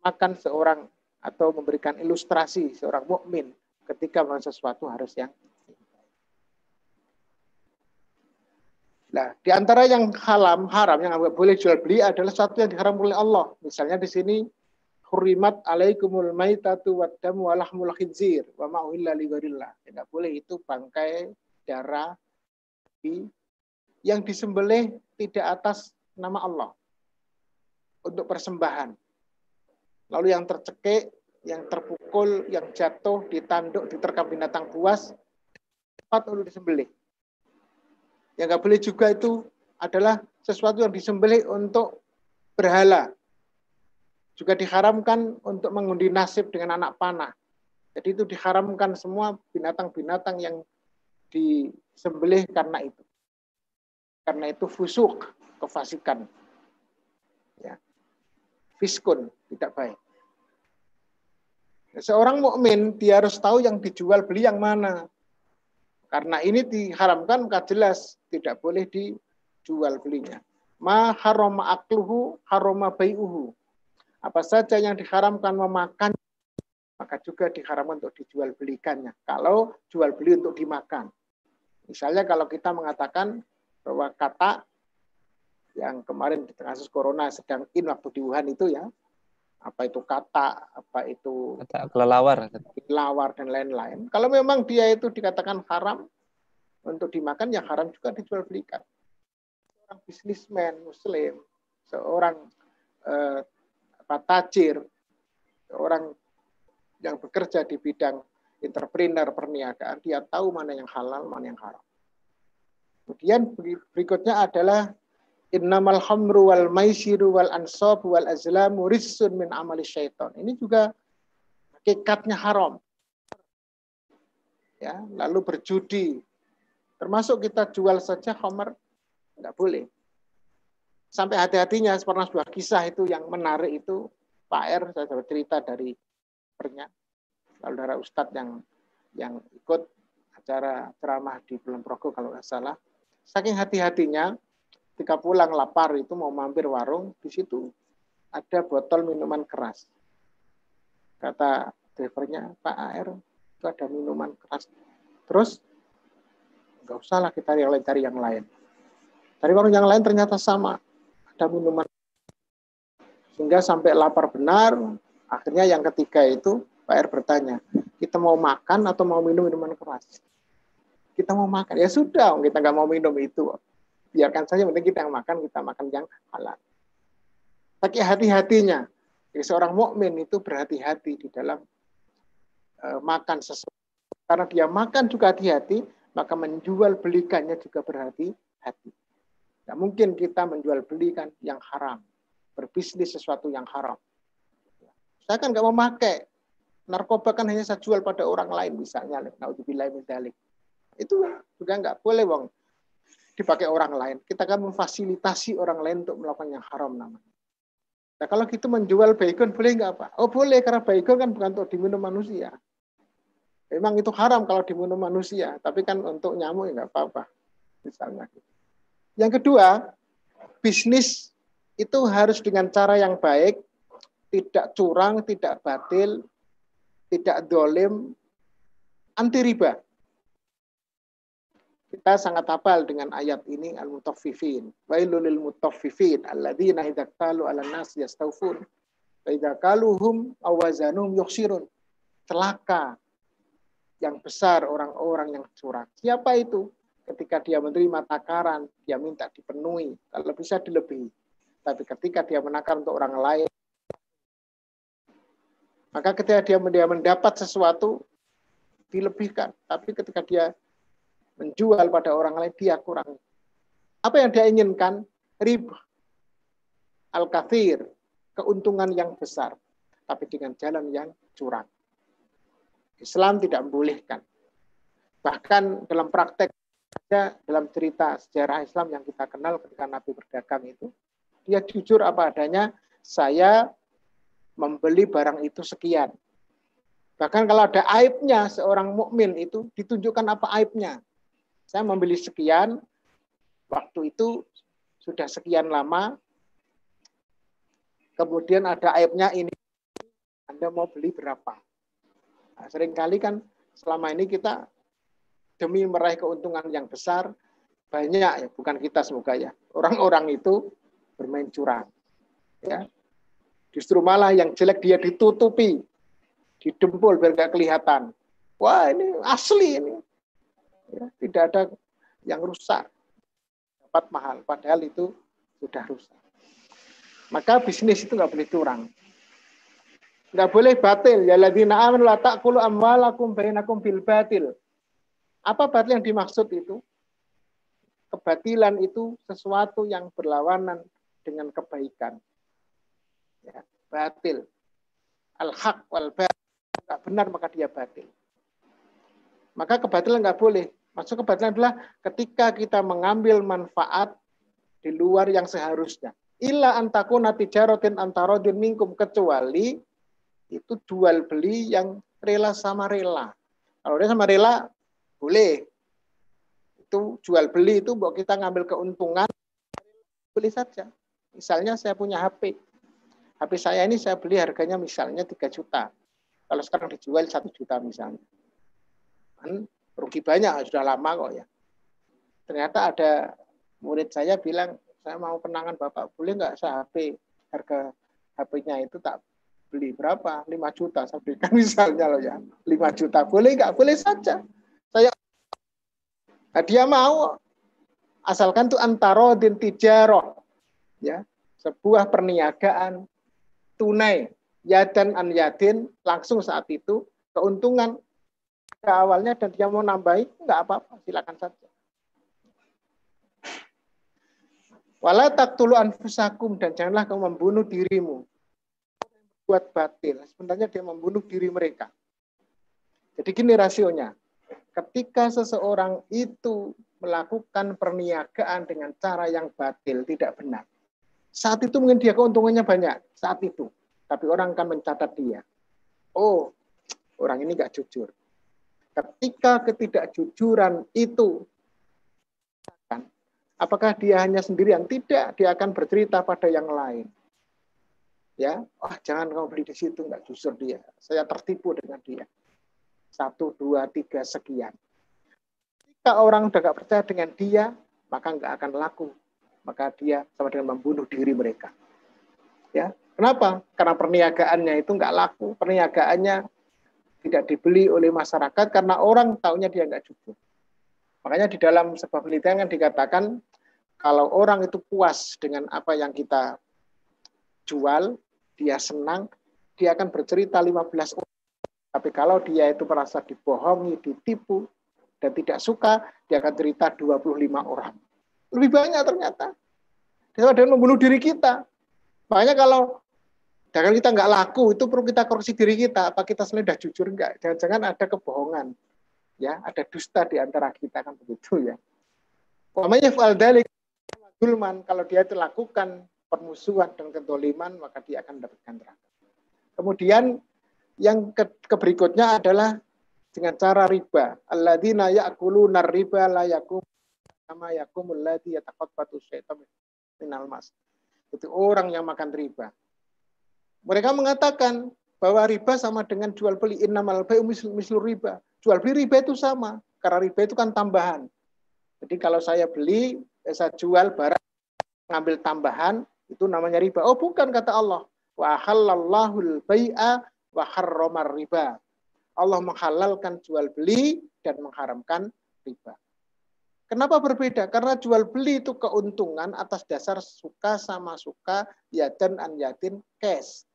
makan seorang atau memberikan ilustrasi seorang mukmin ketika melakukan sesuatu harus yang. Nah, di antara yang haram yang nggak boleh jual beli adalah sesuatu yang diharam oleh Allah. Misalnya di sini hurrimat alaikumul maitatu waddamu walahmul khinzir wa ma uhilla li ghairillah. Tidak boleh itu bangkai, darah yang disembelih tidak atas nama Allah untuk persembahan. Lalu yang tercekik, yang terpukul, yang jatuh, ditanduk, diterkam binatang buas, tepat untuk disembelih. Yang nggak boleh juga itu adalah sesuatu yang disembelih untuk berhala. Juga diharamkan untuk mengundi nasib dengan anak panah. Jadi itu diharamkan semua binatang-binatang yang disembelih karena itu. Karena itu fusuk, kefasikan. Ya. Fiskun, tidak baik. Seorang mukmin dia harus tahu yang dijual beli yang mana. Karena ini diharamkan, maka jelas tidak boleh dijual belinya. Ma haroma akluhu, haroma bai'uhu. Apa saja yang diharamkan memakan, maka juga diharamkan untuk dijual belikannya. Kalau jual beli untuk dimakan. Misalnya kalau kita mengatakan bahwa kata yang kemarin di kasus corona sedang in waktu di Wuhan itu ya, apa itu kata, apa itu kata kelelawar, dan lain-lain. Kalau memang dia itu dikatakan haram untuk dimakan, ya haram juga dijual belikan. Seorang bisnismen muslim, seorang tajir, seorang yang bekerja di bidang entrepreneur perniagaan, dia tahu mana yang halal, mana yang haram. Kemudian berikutnya adalah innamal khamru wal maisiru wal ansab wal azlamu rijsun min amali syaitan. Ini juga hakikatnya haram. Ya, lalu berjudi. Termasuk kita jual saja khamr enggak boleh. Sampai hati-hatinya pernah sebuah kisah itu yang menarik itu Pak R, saya dapat cerita dari pernya. Lalu dari ustadz yang ikut acara ceramah di Kulon Progo kalau nggak salah. Saking hati-hatinya ketika pulang lapar itu mau mampir warung, di situ ada botol minuman keras. Kata drivernya, Pak AR, itu ada minuman keras. Terus, nggak usah lah kita cari yang lain. Dari warung yang lain ternyata sama, ada minuman. Sehingga sampai lapar benar, akhirnya yang ketiga itu Pak R bertanya, kita mau makan atau mau minum minuman keras? Kita mau makan, ya sudah, kita nggak mau minum itu. Biarkan saja, penting kita yang makan yang halal. Tapi hati-hatinya, jadi seorang mukmin itu berhati-hati di dalam makan sesuatu. Karena dia makan juga hati-hati, maka menjual belikannya juga berhati-hati. Tidak mungkin kita menjual belikan yang haram, berbisnis sesuatu yang haram. Saya kan nggak mau pakai narkoba, kan hanya saya jual pada orang lain misalnya. Naudzubillah min dzalik. Itu juga nggak boleh, Bang, dipakai orang lain. Kita akan memfasilitasi orang lain untuk melakukan yang haram namanya. Nah, kalau gitu menjual baygon boleh nggak, Pak? Oh boleh, karena baygon kan bukan untuk diminum manusia. Memang itu haram kalau diminum manusia, tapi kan untuk nyamuk ya nggak apa-apa. Misalnya. Yang kedua, bisnis itu harus dengan cara yang baik, tidak curang, tidak batil, tidak dolim, anti riba. Kita sangat hafal dengan ayat ini al-mutaffifin. Wailul lil mutaffifin alladzina idza qalu 'alan nas yastawfun wa idza qaluhum aw wazanuhum yukhsirun. Celaka yang besar orang-orang yang curang. Siapa itu? Ketika dia menerima takaran, dia minta dipenuhi, kalau bisa dilebihi. Tapi ketika dia menakar untuk orang lain, maka ketika dia mendapat sesuatu dilebihkan. Tapi ketika dia menjual pada orang lain, dia kurang. Apa yang dia inginkan? Riba. Al-kathir. Keuntungan yang besar. Tapi dengan jalan yang curang. Islam tidak membolehkan. Bahkan dalam praktek, dalam cerita sejarah Islam yang kita kenal ketika Nabi berdagang itu, dia jujur apa adanya, saya membeli barang itu sekian. Bahkan kalau ada aibnya, seorang mukmin itu ditunjukkan apa aibnya. Saya membeli sekian, waktu itu sudah sekian lama, kemudian ada aibnya ini, Anda mau beli berapa? Nah, seringkali kan selama ini kita demi meraih keuntungan yang besar, banyak ya, bukan kita semoga ya, orang-orang itu bermain curang. Ya. Justru malah yang jelek dia ditutupi, didempul biar nggak kelihatan. Wah, ini asli ini. Ya, tidak ada yang rusak. Dapat mahal, padahal itu sudah rusak. Maka bisnis itu nggak boleh curang. Nggak boleh batil. Ya ladzina amanu la ta'kulu amwalakum bainakum bil batil. Apa batil yang dimaksud itu? Kebatilan itu sesuatu yang berlawanan dengan kebaikan. Ya, batil. Al-haq wal batil. Nggak benar maka dia batil. Maka kebatilan nggak boleh. Maksud kebatilan adalah ketika kita mengambil manfaat di luar yang seharusnya. Illa antakuna tijarotin antarodin minkum, kecuali itu jual beli yang rela sama rela. Kalau dia sama rela, boleh. Itu jual beli itu bahwa kita ngambil keuntungan, boleh saja. Misalnya saya punya HP. HP saya ini saya beli harganya misalnya 3 juta. Kalau sekarang dijual 1 juta misalnya. Kan rugi banyak, sudah lama kok ya. Ternyata ada murid saya bilang, saya mau kenangan Bapak, boleh nggak saya HP, harga HP-nya itu tak beli berapa? 5 juta. Saya berikan misalnya loh ya. 5 juta. Boleh nggak? Boleh saja. Dia mau. Asalkan itu antarodin tijaroh. Ya. Sebuah perniagaan tunai. Yadan an yadin. Langsung saat itu. Keuntungan ke awalnya dan dia mau nambahi. Nggak apa-apa. Silakan saja. Wala taqtulu anfusakum. Dan janganlah kamu membunuh dirimu. Buat batil. Sebenarnya dia membunuh diri mereka. Jadi gini rasionya. Ketika seseorang itu melakukan perniagaan dengan cara yang batil, tidak benar. Saat itu mungkin dia keuntungannya banyak. Saat itu. Tapi orang akan mencatat dia. Oh, orang ini nggak jujur. Ketika ketidakjujuran itu, apakah dia hanya sendirian? Tidak. Dia akan bercerita pada yang lain. Ya, jangan kamu beli di situ, nggak jujur dia. Saya tertipu dengan dia. 1, 2, 3, sekian. Jika orang udah nggak percaya dengan dia, maka nggak akan laku. Maka dia sama dengan membunuh diri mereka. Ya, kenapa? Karena perniagaannya itu nggak laku. Perniagaannya tidak dibeli oleh masyarakat karena orang taunya dia nggak jujur. Makanya di dalam sebuah penelitian dikatakan kalau orang itu puas dengan apa yang kita jual, dia senang, dia akan bercerita 15 orang. Tapi kalau dia itu merasa dibohongi, ditipu, dan tidak suka, dia akan cerita 25 orang. Lebih banyak ternyata. Dia dengan membunuh diri kita. Makanya kalau dagang kita nggak laku, itu perlu kita koreksi diri kita. Apa kita sebenarnya sudah jujur nggak? Jangan-jangan ada kebohongan. Ya, ada dusta di antara kita, kan begitu ya. Namanya fa'al-dalik, kalau dia itu lakukan permusuhan dan kedoliman, maka dia akan mendapatkan neraka. Kemudian yang berikutnya adalah dengan cara riba. Alladzina ya'kuluna riba la yakum kama yakumul ladzi yataqabbatu syaitan minal mas. Itu orang yang makan riba. Mereka mengatakan bahwa riba sama dengan jual beli. Innamal bai'u mislu riba. Jual beli riba itu sama. Karena riba itu kan tambahan. Jadi kalau saya beli, saya jual barang, ngambil tambahan, itu namanya riba. Oh bukan, kata Allah. Wa halallahul bai'a wa harramar riba. Allah menghalalkan jual beli dan mengharamkan riba. Kenapa berbeda? Karena jual beli itu keuntungan atas dasar suka sama suka, yadan an yadin, cash.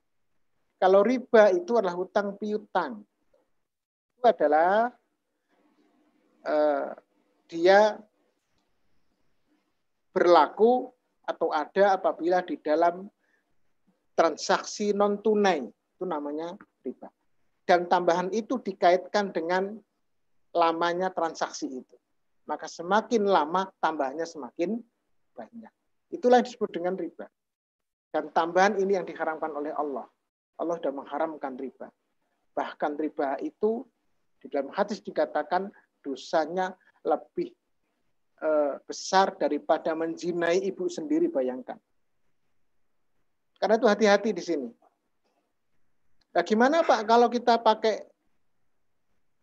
Kalau riba itu adalah hutang piutang. Itu adalah dia berlaku atau ada apabila di dalam transaksi non tunai, itu namanya riba. Dan tambahan itu dikaitkan dengan lamanya transaksi itu. Maka semakin lama tambahannya semakin banyak. Itulah yang disebut dengan riba. Dan tambahan ini yang diharamkan oleh Allah. Allah sudah mengharamkan riba. Bahkan riba itu di dalam hadis dikatakan dosanya lebih besar daripada menzinai ibu sendiri, bayangkan. Karena itu hati-hati di sini. Nah, gimana Pak kalau kita pakai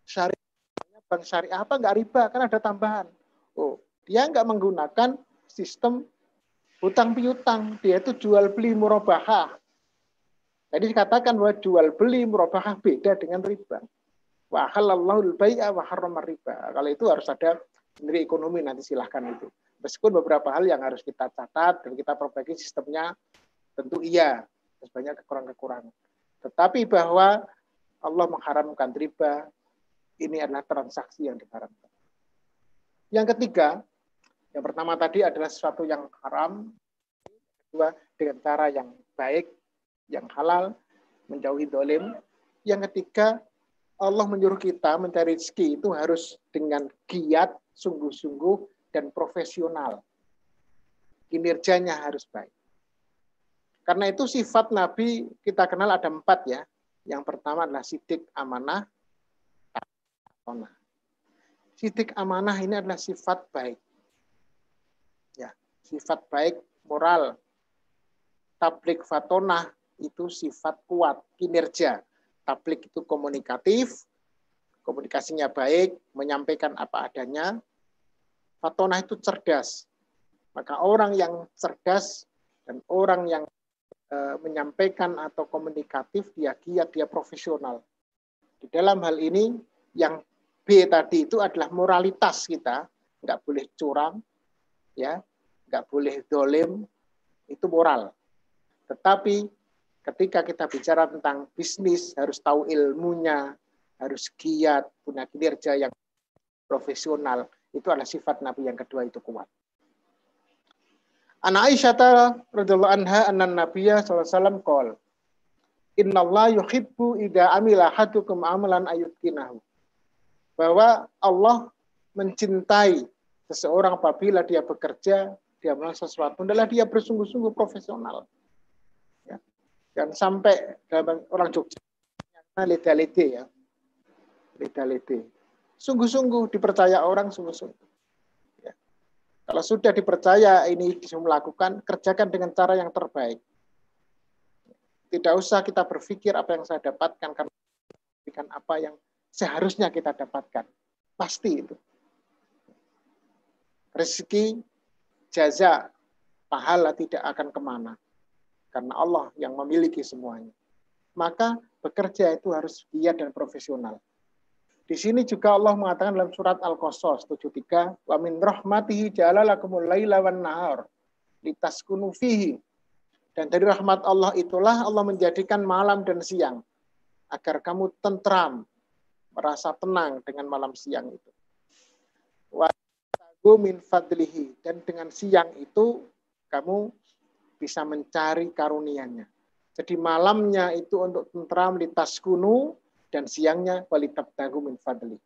syariah, bank syariah apa nggak riba? Kan ada tambahan. Oh, dia nggak menggunakan sistem hutang piutang. Dia itu jual beli murabahah. Jadi dikatakan bahwa jual beli murabahah beda dengan riba. Wa halallahu al-bai'a wa harrama riba. Kalau itu harus ada sendiri ekonomi, nanti silahkan itu. Meskipun beberapa hal yang harus kita catat dan kita perbaiki sistemnya, tentu iya, banyak kekurangan-kekurangan. Tetapi bahwa Allah mengharamkan riba, ini adalah transaksi yang diharamkan. Yang ketiga, yang pertama tadi adalah sesuatu yang haram, kedua dengan cara yang baik, yang halal, menjauhi dolim. Yang ketiga, Allah menyuruh kita mencari rezeki itu harus dengan giat, sungguh-sungguh, dan profesional. Kinerjanya harus baik. Karena itu sifat Nabi kita kenal ada 4 ya. Yang pertama adalah sidik, amanah, fatonah. Sidik amanah ini adalah sifat baik. Ya, sifat baik moral. Tablik fatonah itu sifat kuat, kinerja. Tablik itu komunikatif, komunikasinya baik, menyampaikan apa adanya. Fatonah itu cerdas. Maka orang yang cerdas dan orang yang menyampaikan atau komunikatif, dia giat, dia profesional. Di dalam hal ini, yang B tadi itu adalah moralitas kita, nggak boleh curang, ya, nggak boleh dolim, itu moral. Tetapi ketika kita bicara tentang bisnis, harus tahu ilmunya, harus giat, punya kinerja yang profesional. Itu adalah sifat Nabi yang kedua, itu kuat. An Aisyah radhiyallahu anha anna Nabiyya sallallahu alaihi wasallam qol innallaha yuhibbu idza amila ahadukum amalan ayyutkinahu. Bahwa Allah mencintai seseorang apabila dia bekerja, dia melakukan sesuatu, adalah dia bersungguh-sungguh profesional. Ya. Dan sampai dalam orang Jogja lede-lede ya. Lede-lede. Sungguh-sungguh dipercaya orang, sungguh-sungguh. Kalau sudah dipercaya ini bisa melakukan, kerjakan dengan cara yang terbaik. Tidak usah kita berpikir apa yang saya dapatkan, karena apa yang seharusnya kita dapatkan. Pasti itu. Rezeki, jaza, pahala tidak akan kemana. Karena Allah yang memiliki semuanya. Maka bekerja itu harus giat dan profesional. Di sini juga Allah mengatakan dalam surat Al-Qasas 73, wa min rahmatihi ja'ala lakumul laila wan nahar litaskunu fihi. Dan dari rahmat Allah itulah Allah menjadikan malam dan siang agar kamu tentram, merasa tenang dengan malam siang itu. Wa min fadlihi, dan dengan siang itu kamu bisa mencari karunia-Nya. Jadi malamnya itu untuk tentram litaskunu, dan siangnya walitabtagu min fadli.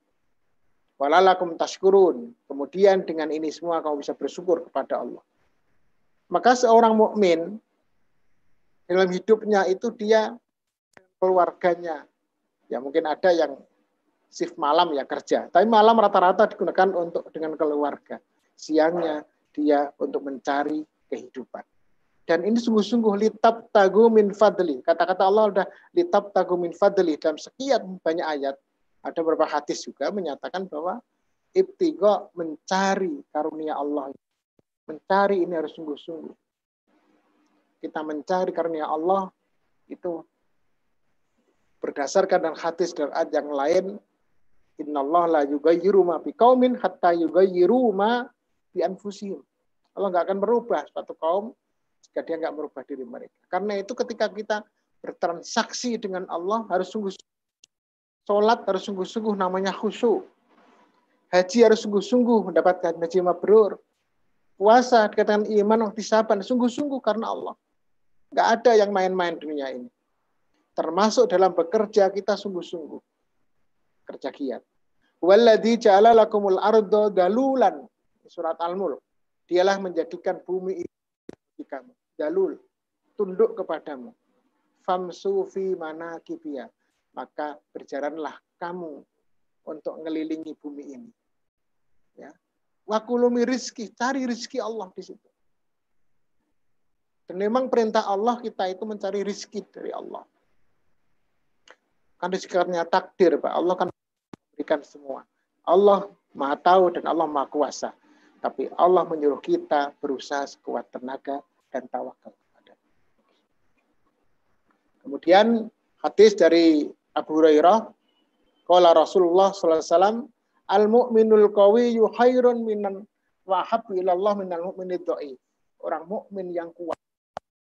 Walalakum tashkurun. Kemudian dengan ini semua kamu bisa bersyukur kepada Allah. Maka seorang mukmin dalam hidupnya itu dia keluarganya. Ya mungkin ada yang shift malam ya kerja, tapi malam rata-rata digunakan untuk dengan keluarga. Siangnya dia untuk mencari kehidupan. Dan ini sungguh-sungguh litabtagu min fadli. Kata-kata Allah udah litabtagu min fadli dalam sekian banyak ayat. Ada beberapa hadis juga menyatakan bahwa ibtigo mencari karunia Allah. Mencari ini harus sungguh-sungguh. Kita mencari karunia Allah itu berdasarkan dan hadis dan ayat yang lain. Innallaha la yughayyiru ma biqaumin hatta yughayyiru ma bi anfusihim. Allah nggak akan merubah suatu kaum jika dia nggak merubah diri mereka. Karena itu ketika kita bertransaksi dengan Allah harus sungguh-sungguh. Sholat harus sungguh-sungguh, namanya khusyuk. Haji harus sungguh-sungguh mendapatkan haji mabrur. Puasa dikatakan iman ihtisaban, sungguh-sungguh karena Allah. Nggak ada yang main-main dunia ini. Termasuk dalam bekerja kita sungguh-sungguh. Kerja giat. Walladzi ja'ala lakumul arda dalulan. Surat Al-Mulk. Dialah menjadikan bumi kamu, dalul, tunduk kepadamu. Famsu fi manakibia, maka berjalanlah kamu untuk ngelilingi bumi ini. Ya. Wakulumi rizki, cari rizki Allah di situ. Dan memang perintah Allah kita itu mencari rizki dari Allah. Kan rizkinya takdir, Pak. Allah kan memberikan semua. Allah Maha Tahu dan Allah Maha Kuasa. Tapi Allah menyuruh kita berusaha sekuat tenaga dan tawakal kepada. Kemudian hadis dari Abu Hurairah, qala Rasulullah sallallahu alaihi wasallam, al-mu'minul qawiyyu khairun minan wa habbu ilallah minal mu'minid dhaif. Orang mukmin yang kuat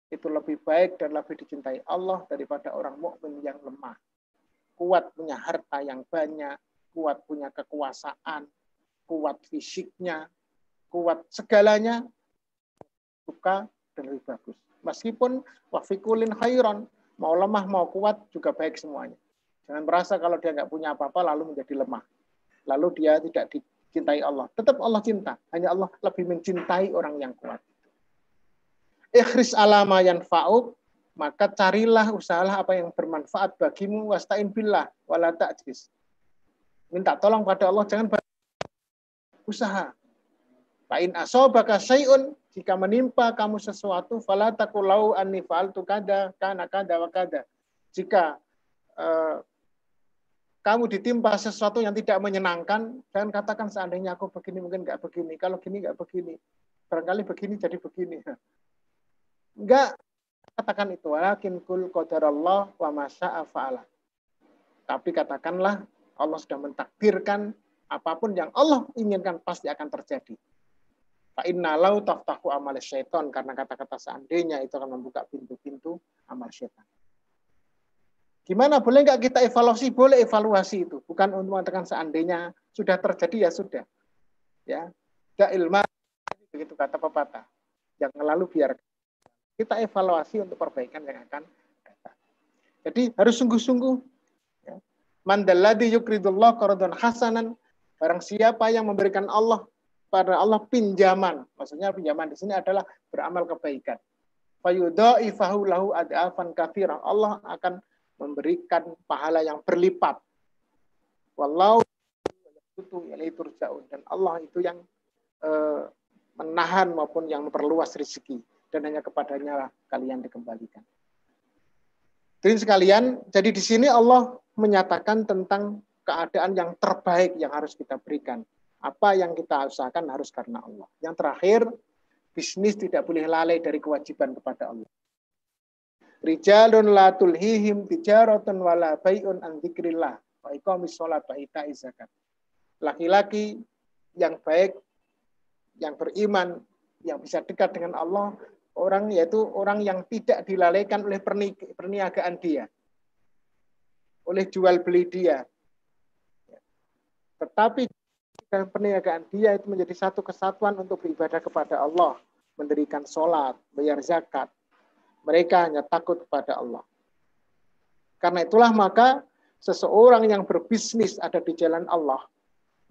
itu lebih baik dan lebih dicintai Allah daripada orang mukmin yang lemah. Kuat punya harta yang banyak, kuat punya kekuasaan, kuat fisiknya, kuat segalanya, suka dan lebih bagus. Meskipun wafikulin khairon, mau lemah mau kuat juga baik semuanya. Jangan merasa kalau dia nggak punya apa-apa lalu menjadi lemah. Lalu dia tidak dicintai Allah. Tetap Allah cinta. Hanya Allah lebih mencintai orang yang kuat. Ikhris alama yanfa'uk, maka carilah, usahalah apa yang bermanfaat bagimu, wasta'in billah wala ta'jiz. Minta tolong pada Allah, jangan usaha. Fa'in asobaka syai'un, jika menimpa kamu sesuatu, fala taqulau anni fa'altu kada kana kada wa kada. Jika kamu ditimpa sesuatu yang tidak menyenangkan, jangan katakan seandainya aku begini mungkin nggak begini, kalau gini nggak begini, barangkali begini jadi begini. Enggak katakan itu, walakin kul qadarallah wa masya'a fa'ala. Tapi katakanlah Allah sudah mentakdirkan apapun yang Allah inginkan pasti akan terjadi. Fa inna lau taftahu amal syaitan, karena kata-kata seandainya itu akan membuka pintu-pintu amal syaitan. Gimana, boleh nggak kita evaluasi? Boleh evaluasi itu, bukan untuk mengatakan seandainya sudah terjadi ya sudah. Ya, da ilma, begitu kata pepatah. Jangan lalu biarkan. Kita evaluasi untuk perbaikan yang akan datang. Jadi harus sungguh-sungguh. Ya. Mandalladzi yuqridullah qardan hasanan. Barang siapa yang memberikan Allah pada Allah pinjaman. Maksudnya pinjaman di sini adalah beramal kebaikan. Fayudha'ifahu lahu ad'afan katsira. Allah akan memberikan pahala yang berlipat. Wallahu ilaihi turja'un. Dan Allah itu yang menahan maupun yang memperluas rezeki. Dan hanya kepadanya lah kalian dikembalikan. Jadi sekalian, jadi di sini Allah menyatakan tentang keadaan yang terbaik yang harus kita berikan. Apa yang kita usahakan harus karena Allah. Yang terakhir, bisnis tidak boleh lalai dari kewajiban kepada Allah. Rijalun la tulhihim tijaratun wala bai'un an dzikrillah wa iqamis shalat wa ita'iz zakat. Laki-laki yang baik, yang beriman, yang bisa dekat dengan Allah, orang yaitu orang yang tidak dilalaikan oleh perniagaan dia, oleh jual beli dia. Tetapi perniagaan dia itu menjadi satu kesatuan untuk beribadah kepada Allah, mendirikan sholat, bayar zakat. Mereka hanya takut kepada Allah. Karena itulah maka seseorang yang berbisnis ada di jalan Allah,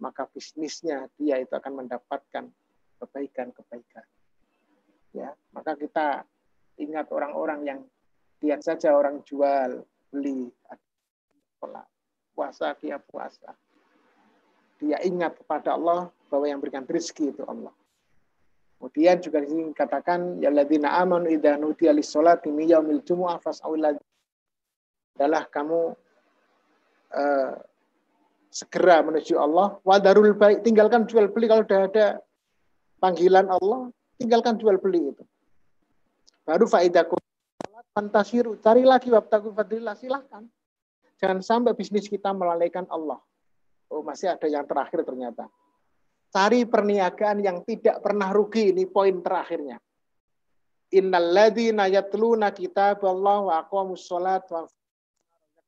maka bisnisnya dia itu akan mendapatkan kebaikan-kebaikan. Ya, maka kita ingat orang-orang yang lihat saja orang jual, beli, puasa, dia puasa. Dia ingat kepada Allah bahwa yang berikan rezeki itu Allah. Kemudian juga dikatakan ya alladzina amanu idza nudiya lis-sholati min yaumil jumu'ah fas'au adalah kamu segera menuju Allah, wa darul bai', tinggalkan jual beli kalau sudah ada panggilan Allah. Tinggalkan jual beli itu. Baru faidakum fantasiru, cari lagi wabtagu fadillah, silahkan. Jangan sampai bisnis kita melalaikan Allah. Oh, masih ada yang terakhir ternyata. Cari perniagaan yang tidak pernah rugi, ini poin terakhirnya. Innalladzina yatluna kitaballahi wa aqamus shalat wa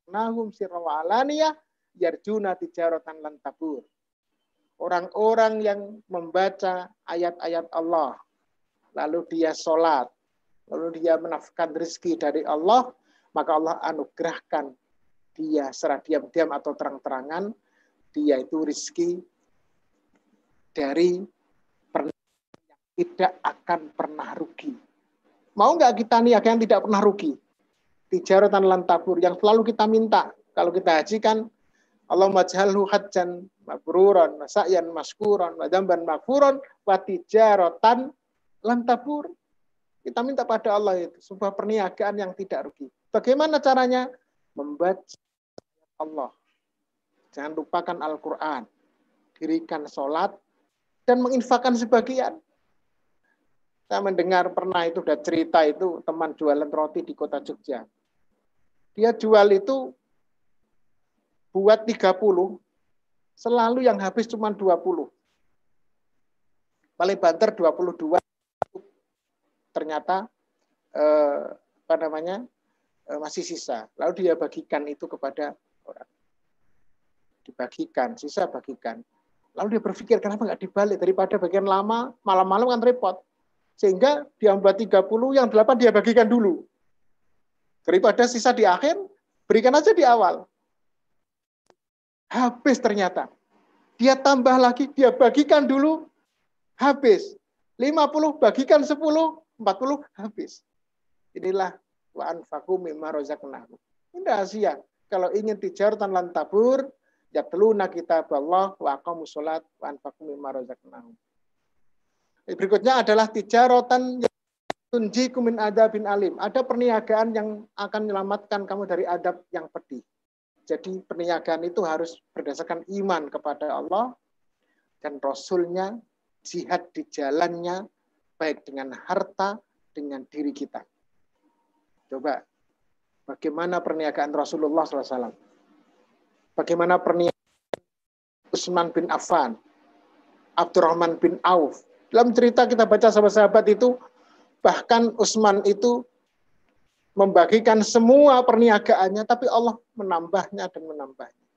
nahum sirra wa alaniyah yarjuna tijaratan lan tabur. Orang-orang yang membaca ayat-ayat Allah, lalu dia sholat, lalu dia menafkahkan rezeki dari Allah, maka Allah anugerahkan dia secara diam-diam atau terang-terangan, dia itu rezeki dari perniagaan yang tidak akan pernah rugi. Mau nggak kita niaga yang tidak pernah rugi? Tijaratan lan tabur, yang selalu kita minta. Kalau kita haji kan, Allahumma ja'alhu hajjan mabruran, wa sa'yan maskuran, wa dzamban maghfuran, wa tijaratan lan tabur. Kita minta pada Allah itu sebuah perniagaan yang tidak rugi. Bagaimana caranya? Membaca Allah. Jangan lupakan Al-Quran. Dirikan sholat dan menginfakkan sebagian. Saya mendengar pernah itu, udah cerita itu teman jualan roti di kota Jogja. Dia jual itu buat 30, selalu yang habis cuma 20. Paling banter 22, ternyata masih sisa. Lalu dia bagikan itu kepada orang. Dibagikan, sisa bagikan. Lalu dia berpikir, kenapa nggak dibalik? Daripada bagian lama, malam-malam kan repot. Sehingga dia buat 30, yang 8 dia bagikan dulu. Daripada sisa di akhir, berikan aja di awal. Habis ternyata. Dia tambah lagi, dia bagikan dulu, habis. 50 bagikan 10, 40 habis. Inilah wa anfaqu mimma razaqnahum. Ini rahasia. Kalau ingin tijaratan lan tabur, yatluna kitaballah wa aqamus shalat wa anfaqu mimma razaqnahum. Berikutnya adalah tijaratan yang tunjikum min adabin alim. Ada perniagaan yang akan menyelamatkan kamu dari adab yang pedih. Jadi perniagaan itu harus berdasarkan iman kepada Allah dan Rasul-Nya, jihad di jalannya, baik dengan harta, dengan diri kita. Coba, bagaimana perniagaan Rasulullah SAW? Bagaimana perniagaan Utsman bin Affan, Abdurrahman bin Auf. Dalam cerita kita baca sahabat-sahabat itu, bahkan Utsman itu membagikan semua perniagaannya, tapi Allah menambahnya dan menambahnya.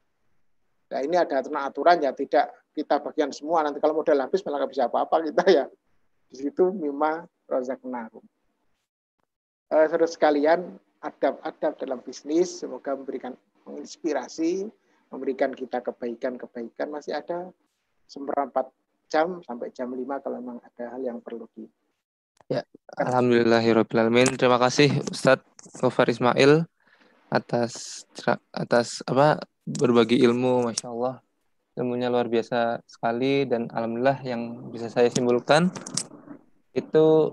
Nah ini ada aturan ya, tidak kita bagian semua, nanti kalau modal habis malah nggak bisa apa-apa kita ya. Di situ mimma razaqnahum. Saudara sekalian, adab-adab dalam bisnis, semoga memberikan menginspirasi, memberikan kita kebaikan-kebaikan. Masih ada seperempat jam sampai jam 5 kalau memang ada hal yang perlu di. Ya, alhamdulillahirobbilalamin. Terima kasih Ustadz Gofar Ismail atas berbagi ilmu, masya Allah. Ilmunya luar biasa sekali dan alhamdulillah yang bisa saya simpulkan itu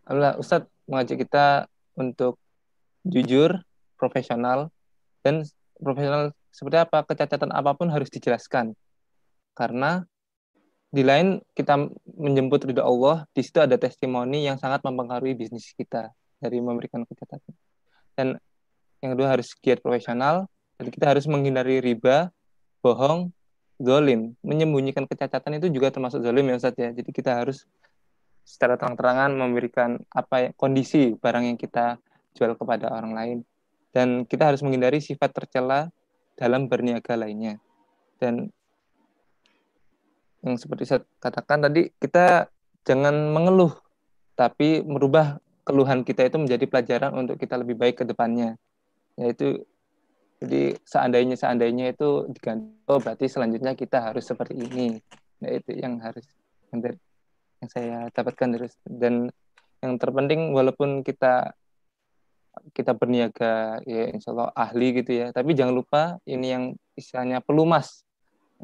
alhamdulillah Ustadz mengajak kita untuk jujur, profesional, dan profesional seperti apa, kecacatan apapun harus dijelaskan. Karena di lain kita menjemput ridha Allah, di situ ada testimoni yang sangat mempengaruhi bisnis kita dari memberikan kecacatan. Dan yang kedua harus giat profesional, dan kita harus menghindari riba, bohong, zalim. Menyembunyikan kecacatan itu juga termasuk zalim ya Ustaz ya. Jadi kita harus secara terang-terangan memberikan kondisi barang yang kita jual kepada orang lain. Dan kita harus menghindari sifat tercela dalam berniaga lainnya. Dan yang seperti saya katakan tadi, kita jangan mengeluh, tapi merubah keluhan kita itu menjadi pelajaran untuk kita lebih baik ke depannya. Yaitu, jadi seandainya itu diganti, berarti selanjutnya kita harus seperti ini. Nah, itu yang harus yang saya dapatkan dari. Dan yang terpenting, walaupun kita berniaga, ya insya Allah ahli gitu ya, tapi jangan lupa ini yang istilahnya pelumas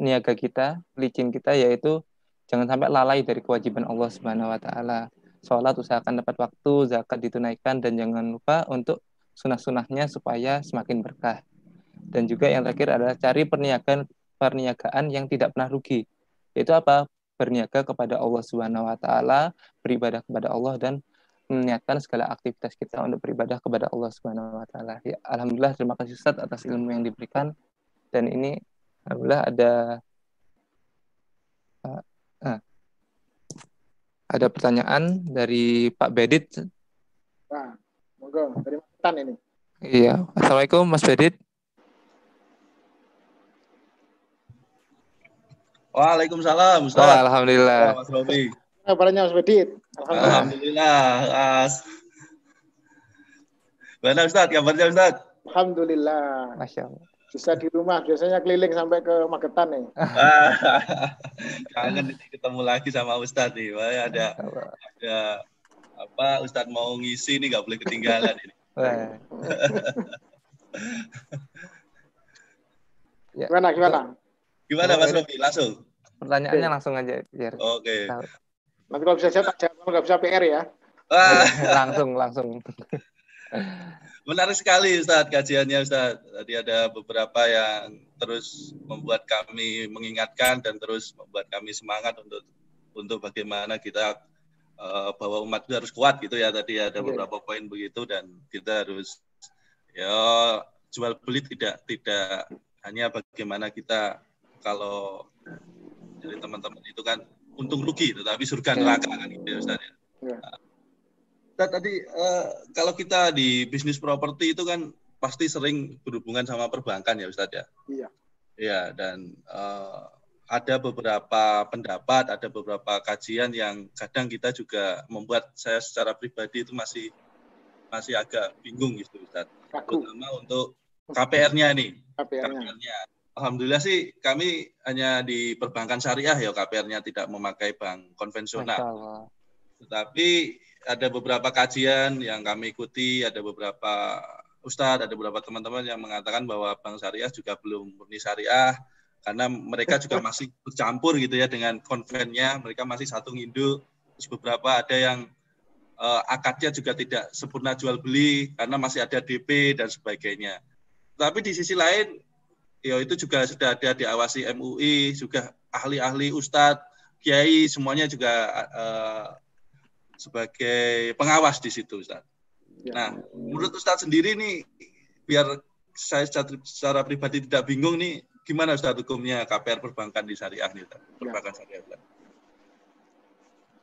niaga kita, licin kita, yaitu jangan sampai lalai dari kewajiban Allah Subhanahu wa taala. Sholat usahakan tepat waktu, zakat ditunaikan, dan jangan lupa untuk sunah-sunahnya supaya semakin berkah. Dan juga yang terakhir adalah cari perniagaan yang tidak pernah rugi. Yaitu apa? Berniaga kepada Allah Subhanahu wa taala, beribadah kepada Allah, dan meniatkan segala aktivitas kita untuk beribadah kepada Allah Subhanahu wa taala. Ya, alhamdulillah, terima kasih Ustaz atas ilmu yang diberikan. Dan ini alhamdulillah ada pertanyaan dari Pak Bedit. Nah, monggo dari Mantan ini. Iya, assalamualaikum Mas Bedit. Waalaikumsalam Ustaz. Oh, alhamdulillah. Mas Robi. Kabarnya Mas Bedit? Alhamdulillah. Mana Ustaz? Kabarnya Ustaz? Alhamdulillah. Masya Allah. Bisa di rumah, biasanya keliling sampai ke Magetan nih. Kangen ketemu lagi sama Ustadz nih. Ada apa Ustadz mau ngisi nih, nggak boleh ketinggalan ini. Gimana Mas Robi? Langsung. Pertanyaannya langsung aja biar. Oke. Nanti kalau bisa jawab, nggak bisa PR ya. langsung. Menarik sekali Ustadz kajiannya Ustadz. Tadi ada beberapa yang terus membuat kami mengingatkan dan terus membuat kami semangat untuk bagaimana kita bahwa umat itu harus kuat gitu ya. Tadi ada beberapa poin begitu dan kita harus Ya, jual beli tidak hanya bagaimana kita kalau dari teman-teman itu kan untung rugi, tetapi surga neraka kan gitu ya Ustaz ya. Ya. Nah, tadi kalau kita di bisnis properti itu kan pasti sering berhubungan sama perbankan ya Ustaz ya. Iya. Ya, dan ada beberapa pendapat, ada beberapa kajian yang kadang kita juga membuat saya secara pribadi itu masih agak bingung gitu Ustaz. Terutama untuk KPR-nya nih. KPR-nya. Alhamdulillah sih kami hanya di perbankan syariah ya KPR-nya, tidak memakai bank konvensional. Tetapi ada beberapa kajian yang kami ikuti, ada beberapa ustadz, ada beberapa teman-teman yang mengatakan bahwa bank syariah juga belum murni syariah, karena mereka juga masih bercampur gitu ya dengan konvennya, mereka masih satu induk. Terus beberapa ada yang akadnya juga tidak sempurna jual beli karena masih ada DP dan sebagainya. Tapi di sisi lain, ya itu juga sudah ada diawasi MUI, juga ahli-ahli ustadz, kiai, semuanya juga sebagai pengawas di situ, Ustadz. Ya. Nah, menurut Ustadz sendiri nih, biar saya secara pribadi tidak bingung nih, gimana Ustadz hukumnya KPR perbankan di syariah nih, Ustadz? Perbankan syariah, Ustadz.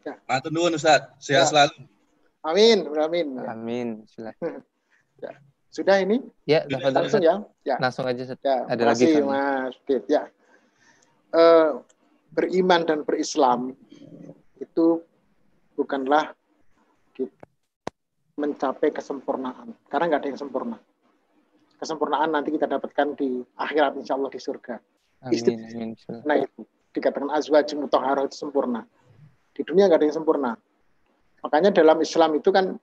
Ya. Matur nuwun Ustadz, sehat selalu. Amin, amin. Amin. Silakan. Ya. Sudah ini? Ya, langsung ya. Ya. Langsung aja. Ya, ada lagi kan? Mas Dit. Ya. Beriman dan berislam itu bukanlah mencapai kesempurnaan, karena nggak ada yang sempurna. Kesempurnaan nanti kita dapatkan di akhirat, insya Allah di surga. Amin. Nah itu dikatakan azwajun mutahharah itu sempurna. Di dunia nggak ada yang sempurna. Makanya dalam Islam itu kan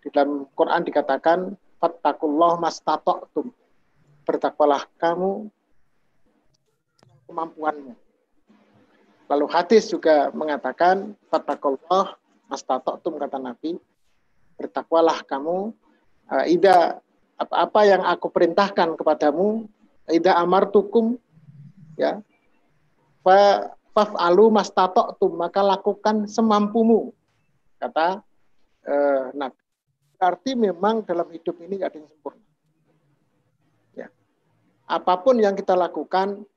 di dalam Quran dikatakan fattakullah mastata'tum, bertakwalah kamu kemampuanmu. Lalu hadis juga mengatakan fattakullah mastata'tum, kata Nabi, bertakwalah kamu apa yang aku perintahkan kepadamu, idza amartukum ya fa'alu mastata'tum, maka lakukan semampumu, kata Nabi. Berarti memang dalam hidup ini nggak ada yang sempurna. Ya. Apapun yang kita lakukan,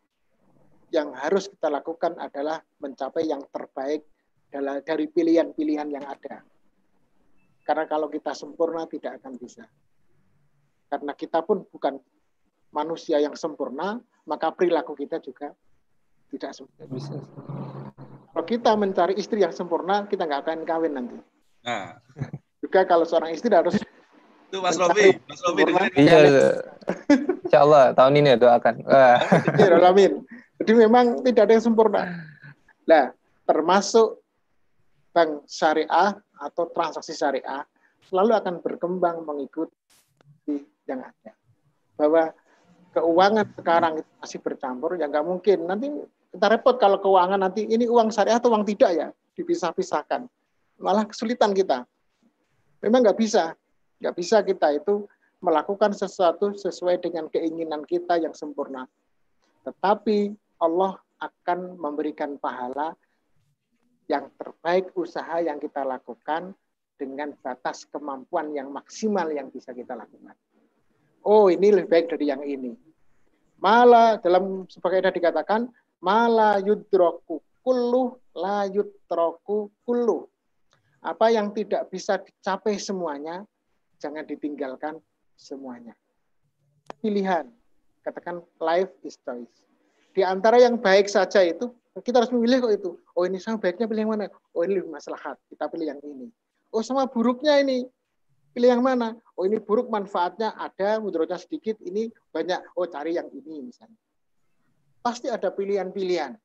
yang harus kita lakukan adalah mencapai yang terbaik dari pilihan-pilihan yang ada. Karena kalau kita sempurna tidak akan bisa. Karena kita pun bukan manusia yang sempurna, maka perilaku kita juga tidak sempurna. Kalau kita mencari istri yang sempurna, kita nggak akan kawin nanti. Nah. Juga kalau seorang istri harus itu Mas Robi dengerin. Iya. Insya Allah tahun ini ya doakan. Amin. Jadi memang tidak ada yang sempurna. Nah, termasuk bank syariah atau transaksi syariah selalu akan berkembang mengikuti yang ada. Bahwa keuangan sekarang itu masih bercampur, ya nggak mungkin. Nanti kita repot kalau keuangan nanti ini uang syariah atau uang tidak ya, dipisah-pisahkan. Malah kesulitan kita. Memang nggak bisa kita itu melakukan sesuatu sesuai dengan keinginan kita yang sempurna. Tetapi Allah akan memberikan pahala yang terbaik usaha yang kita lakukan dengan batas kemampuan yang maksimal yang bisa kita lakukan. Oh, ini lebih baik dari yang ini. Malah dalam sebagai dikatakan mala yudroku kullu la yudroku kullu. Apa yang tidak bisa dicapai semuanya, jangan ditinggalkan semuanya. Pilihan, katakan life is choice. Di antara yang baik saja itu, kita harus memilih kok itu. Oh ini sama baiknya pilih yang mana? Oh ini lebih maslahat, kita pilih yang ini. Oh sama buruknya ini, pilih yang mana? Oh ini buruk manfaatnya ada, mudaratnya sedikit, ini banyak. Oh cari yang ini misalnya. Pasti ada pilihan-pilihan.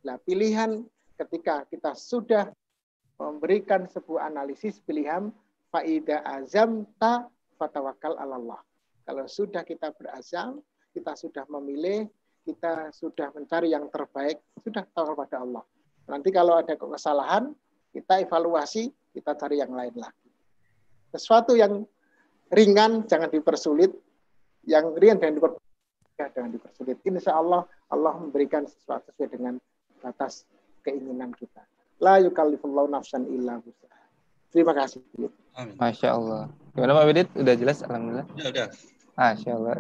Nah pilihan ketika kita sudah memberikan sebuah analisis pilihan, faida azam ta fatawakal Allah. Kalau sudah kita berazam, kita sudah memilih, kita sudah mencari yang terbaik, sudah tawakal pada Allah. Nanti kalau ada kesalahan, kita evaluasi, kita cari yang lain lagi. Sesuatu yang ringan jangan dipersulit, yang ringan jangan dipersulit. Insya Allah, Allah memberikan sesuatu sesuai dengan batas keinginan kita. La yukallifullahu nafsan illa wus'aha. Terima kasih. Masya Allah. Gimana Pak Widit? Udah jelas? Alhamdulillah. Ya udah. Masya Allah.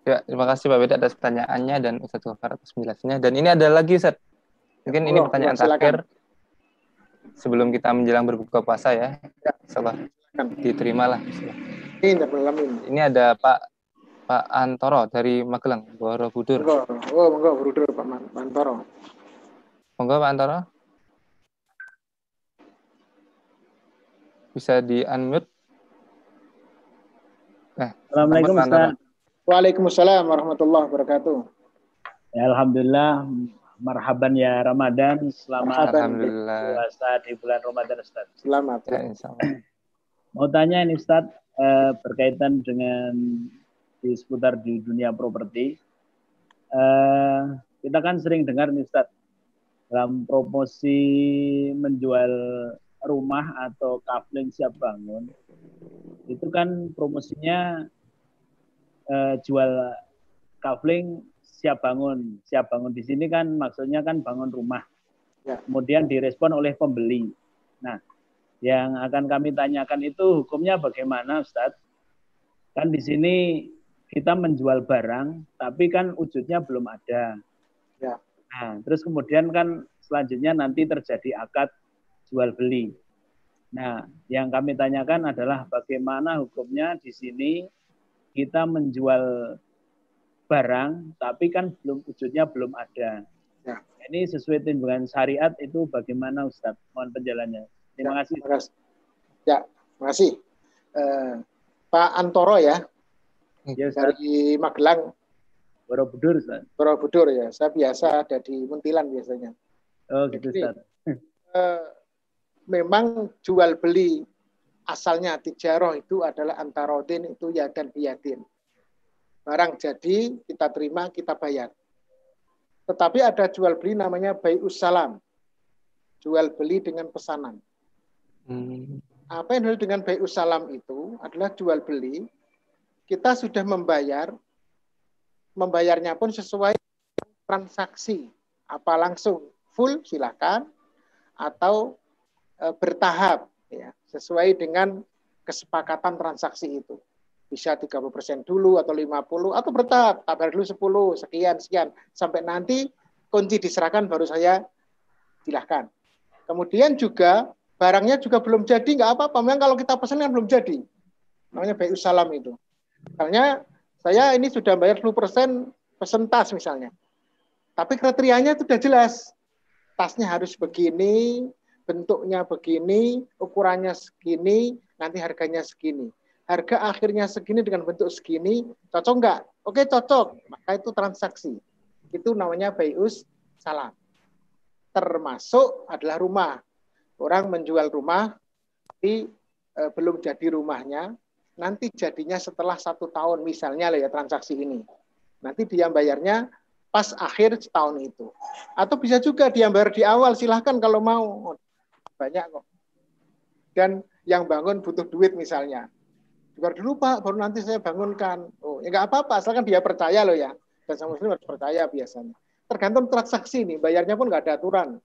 Ya, terima kasih Pak Widit atas pertanyaannya dan Ustadz Gofar atas penjelasannya. Dan ini ada lagi Ustadz. Mungkin ini pertanyaan terakhir sebelum kita menjelang berbuka puasa ya. Insyaallah diterimalah. Ini ada Pak Antoro dari Magelang, Borobudur. Monggo Borobudur Pak Antoro. Monggo Pak Antoro. Bisa di-unmute. Assalamualaikum Ustaz. Waalaikumsalam warahmatullahi wabarakatuh. Ya, alhamdulillah, marhaban ya Ramadan. Selamat puasa di bulan Ramadan Ustaz. Selamat. Ya, insyaallah. Mau tanya ini Ustaz, berkaitan dengan di seputar di dunia properti. Kita kan sering dengar nih Ustaz, dalam promosi menjual rumah atau kafling siap bangun, itu kan promosinya jual kafling siap bangun. Siap bangun di sini kan maksudnya kan bangun rumah. Ya. Kemudian direspon oleh pembeli. Nah, yang akan kami tanyakan itu hukumnya bagaimana Ustadz? Kan di sini kita menjual barang, tapi kan wujudnya belum ada. Ya. Nah, terus kemudian kan selanjutnya nanti terjadi akad jual beli. Nah, yang kami tanyakan adalah bagaimana hukumnya di sini kita menjual barang, tapi kan wujudnya belum ada. Ya. Ini sesuai dengan syariat itu bagaimana Ustaz? Mohon penjelasannya. Terima kasih. Ya, terima kasih. Pak Antoro ya, dari Magelang. Borobudur Ustaz. Borobudur ya, saya biasa ada di Muntilan biasanya. Oh gitu Ustaz. Memang jual beli asalnya tijaroh itu adalah antarodin, itu yadan biyadin. Barang jadi, kita terima, kita bayar. Tetapi ada jual beli namanya bai'us salam. Jual beli dengan pesanan. Apa yang dimaksud dengan bai'us salam itu adalah jual beli, kita sudah membayar, membayarnya pun sesuai transaksi. Apa langsung full silakan, atau bertahap, ya, sesuai dengan kesepakatan transaksi itu. Bisa 30% dulu atau 50 atau bertahap, tabel dulu 10, sekian, sampai nanti kunci diserahkan baru saya silahkan. Kemudian juga barangnya juga belum jadi, nggak apa-apa. Memang kalau kita pesan kan belum jadi. Namanya bai'us salam itu. Misalnya saya ini sudah bayar 10% pesen tas misalnya. Tapi kriterianya itu sudah jelas. Tasnya harus begini, bentuknya begini, ukurannya segini, nanti harganya segini. Harga akhirnya segini dengan bentuk segini, cocok nggak? Oke, cocok. Maka itu transaksi. Itu namanya bai'us salam. Termasuk adalah rumah. Orang menjual rumah, tapi belum jadi rumahnya, nanti jadinya setelah 1 tahun, misalnya lah ya transaksi ini. Nanti dia bayarnya pas akhir setahun itu. Atau bisa juga dia bayar di awal, silahkan kalau mau. Banyak kok. Dan yang bangun butuh duit misalnya. Bayar dulu Pak, baru nanti saya bangunkan. Oh, ya nggak apa-apa, asalkan dia percaya loh ya. Dan sama muslim harus percaya biasanya. Tergantung transaksi nih, bayarnya pun nggak ada aturan.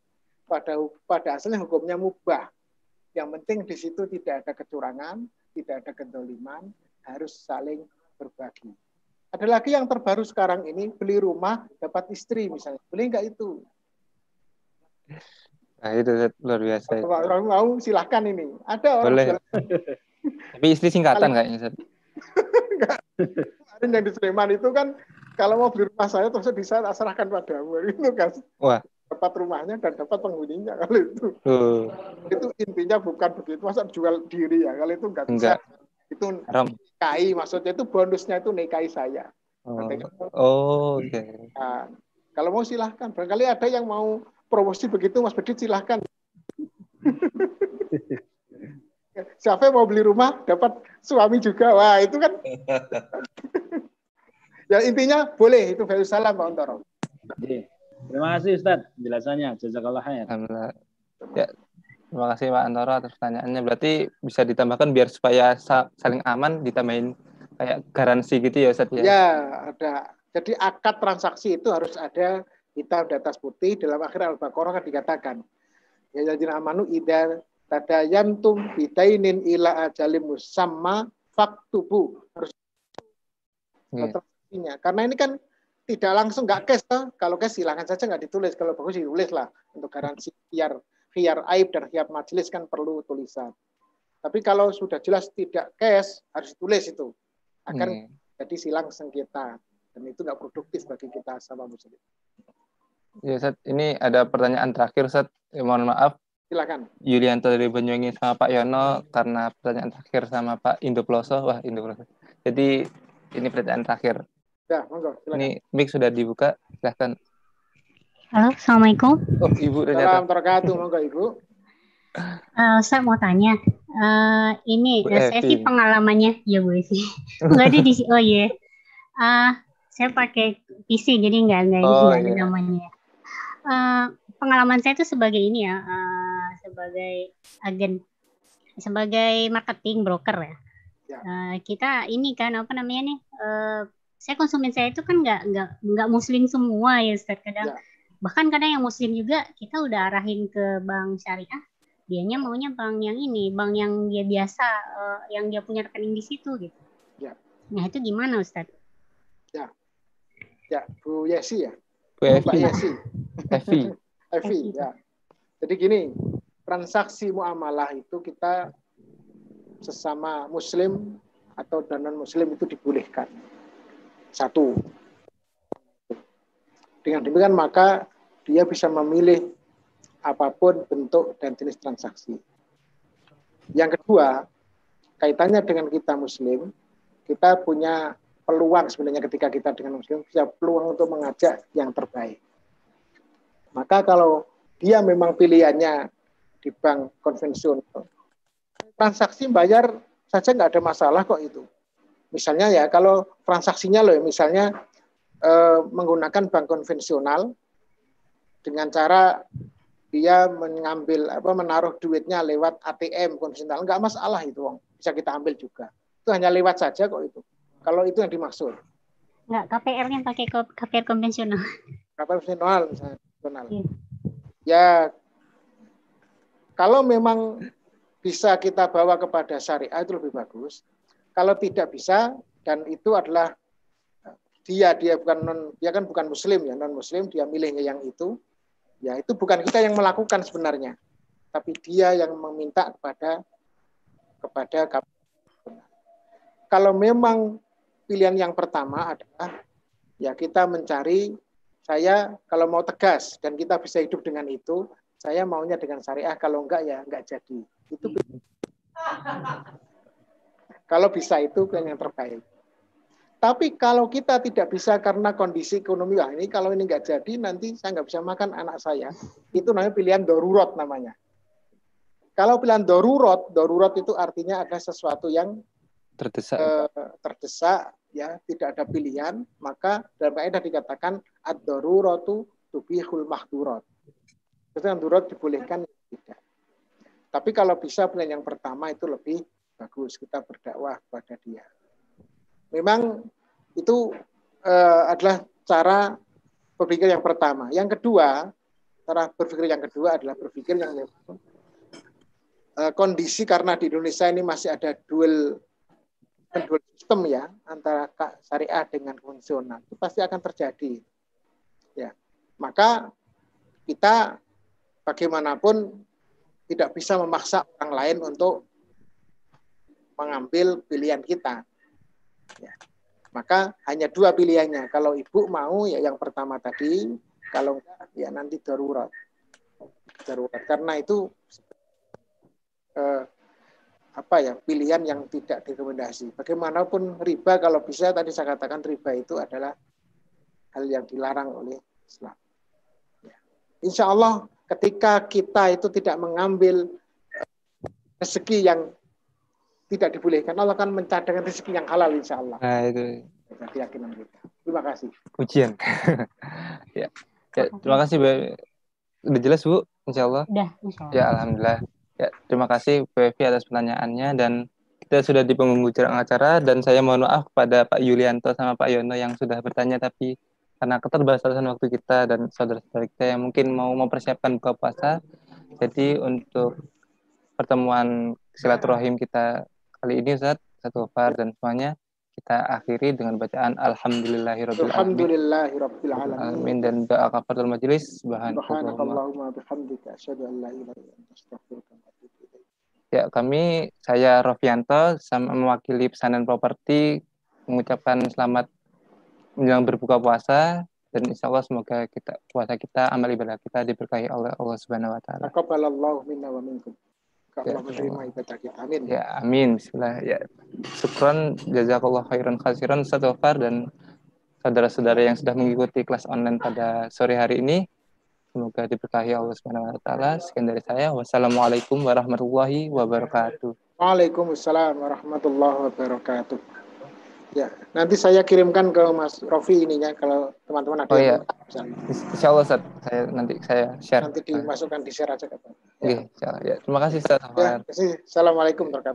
Pada asalnya hukumnya mubah. Yang penting di situ tidak ada kecurangan, tidak ada kedoliman, harus saling berbagi. Ada lagi yang terbaru sekarang ini, beli rumah dapat istri misalnya. Beli nggak itu? Nah, itu luar biasa. Kalau orang mau silahkan ini. Ada orang boleh. Tapi istri singkatan kayaknya. Kemarin yang di Sleman itu kan kalau mau beli rumah saya terus bisa serahkan padamu itu kan. Wah. Dapat rumahnya dan dapat penghuninya kalau itu. Itu intinya bukan begitu. Masa jual diri ya kalau itu nggak bisa. Itu nikahi, maksudnya itu bonusnya itu nikahi saya. Oke. Nah, kalau mau silahkan. Barangkali ada yang mau promosi begitu Mas Bedit silahkan. Siapa yang mau beli rumah dapat suami juga. Wah itu kan. Ya intinya boleh itu bai'us salam Pak Antoro. Terima kasih Ustaz penjelasannya. Jazakallah khair. Alhamdulillah. Ya, terima kasih Pak Antoro atas pertanyaannya. Berarti bisa ditambahkan biar supaya saling aman ditambahin kayak garansi gitu ya Ustaz ya? Ya ada. Jadi akad transaksi itu harus ada hitam di atas putih. Dalam akhir Al-Baqarah kan dikatakan ya jadinya amanu idza tadayantum bidainin ila ajalim musamma faktubu, harus transaksinya. Karena ini kan tidak langsung, nggak cash toh. Kalau cash silakan saja nggak ditulis, kalau bagus ditulis lah untuk garansi khiyar aib dan khiyar majelis kan perlu tulisan. Tapi kalau sudah jelas tidak cash harus ditulis itu akan jadi silang sengketa dan itu nggak produktif bagi kita sama muslim. Ya Ustaz, ini ada pertanyaan terakhir Ustaz. Mohon maaf. Silakan. Yulianto dari Banyuwangi sama Pak Yono karena pertanyaan terakhir sama Pak Indoploso. Wah, Indoploso. Jadi ini pertanyaan terakhir. Ya, monggo, silakan. Ini mic sudah dibuka, silakan. Halo, Assalamualaikum. Oh, Ibu Salam terkatu, monggo Ibu. Saya mau tanya, ini Bu saya Evi. sih pengalamannya, ya Bu Evi. Nggak ada di, oh iya. Saya pakai PC, jadi nggak ada namanya. Pengalaman saya itu sebagai ini ya, sebagai agen, sebagai marketing broker ya. Kita ini kan apa namanya nih? Saya konsumen saya itu kan nggak muslim semua ya Ustaz. Kadang bahkan kadang yang muslim juga kita udah arahin ke bank syariah, dianya maunya bank yang ini, bank yang dia biasa, yang dia punya rekening di situ gitu. Nah itu gimana Ustaz? Ya, Bu Yesi ya. Bu Evi. Evi ya. Jadi gini, transaksi muamalah itu kita sesama muslim atau non muslim itu dibolehkan. Satu. Dengan demikian maka dia bisa memilih apapun bentuk dan jenis transaksi. Yang kedua, kaitannya dengan kita muslim, kita punya peluang sebenarnya ketika kita dengan muslim, bisa peluang untuk mengajak yang terbaik. Maka kalau dia memang pilihannya di bank konvensional, transaksi bayar saja nggak ada masalah kok itu. Misalnya ya kalau transaksinya loh, misalnya menggunakan bank konvensional dengan cara dia menaruh duitnya lewat ATM konvensional, nggak masalah itu, bisa kita ambil juga. Itu hanya lewat saja kok itu. Kalau itu yang dimaksud. Nggak, KPR-nya pakai KPR konvensional. KPR konvensional misalnya. Ya, kalau memang bisa kita bawa kepada syariah itu lebih bagus. Kalau tidak bisa dan itu adalah dia kan bukan muslim ya, non muslim, dia milihnya yang itu. Ya itu bukan kita yang melakukan sebenarnya, tapi dia yang meminta kepada kalau memang pilihan yang pertama adalah ya kita mencari, saya kalau mau tegas dan kita bisa hidup dengan itu, saya maunya dengan syariah, kalau enggak ya enggak jadi. Itu kalau bisa itu yang terbaik. Tapi kalau kita tidak bisa karena kondisi ekonomi, wah ini kalau ini enggak jadi nanti saya enggak bisa makan anak saya, itu namanya pilihan darurat namanya. Kalau pilihan darurat itu artinya ada sesuatu yang terdesak ya, tidak ada pilihan, maka dalam kaidah dikatakan ad-daruratu tubihul mahdurat. Itu yang darurat dibolehkan tidak. Tapi kalau bisa pilihan yang pertama itu lebih bagus, kita berdakwah kepada dia. Memang itu adalah cara berpikir yang pertama. Yang kedua, cara berpikir yang kedua adalah berpikir yang memang kondisi karena di Indonesia ini masih ada dual sistem ya, antara syariah dengan konvensional, itu pasti akan terjadi. Ya, maka kita bagaimanapun tidak bisa memaksa orang lain untuk mengambil pilihan kita. Ya. Maka hanya dua pilihannya. Kalau ibu mau ya yang pertama tadi, kalau enggak ya nanti darurat. Karena itu pilihan yang tidak direkomendasi. Bagaimanapun riba kalau bisa, tadi saya katakan riba itu adalah hal yang dilarang oleh Islam. Ya. Insya Allah ketika kita itu tidak mengambil rezeki yang tidak dibolehkan, Allah akan mencadangkan rezeki yang halal insya Allah. Nah itu keyakinan kita. Terima kasih. Ujian. Ya, terima kasih Bu. Udah jelas Bu, insya Allah. Udah, insya Allah. Ya alhamdulillah. Ya, terima kasih Bu Evi atas pertanyaannya, dan kita sudah di penghujung acara, dan saya mohon maaf kepada Pak Yulianto sama Pak Yono yang sudah bertanya, tapi karena keterbatasan waktu kita dan saudara-saudara kita yang mungkin mau mempersiapkan buka puasa, jadi untuk pertemuan silaturahim kita kali ini Ustaz, istighfar, dan semuanya kita akhiri dengan bacaan Alhamdulillahirabbil alamin dan doa kafaratul majelis. Subhanakallahumma bihamdika asyhadu an la ilaha illa anta astaghfiruka wa atubu ilaik. Ya, saya Rofianto sama mewakili Pesanan Properti mengucapkan selamat menjelang berbuka puasa, dan insya Allah semoga puasa kita, amal ibadah kita diberkahi oleh Allah Subhanahu wa taala. Taqabbalallahu minna wa minkum. Allah menerima ibadah kita. Amin. Ya, amin. Bismillah. Ya. Syukron, jazakallah khairan khasiran Ustaz Wafar dan saudara-saudara yang sudah mengikuti kelas online pada sore hari ini. Semoga diberkahi Allah Subhanahu wa taala. Sekian dari saya. Wassalamualaikum warahmatullahi wabarakatuh. Waalaikumsalam warahmatullahi wabarakatuh. Ya, nanti saya kirimkan ke Mas Rofi ininya kalau teman-teman ada yang insya Allah Ustaz, saya share. Nanti dimasukkan di share aja. Oke, insya Allah. Ya, terima kasih Ustaz. Ya, Assalamualaikum warahmatullahi wabarakatuh.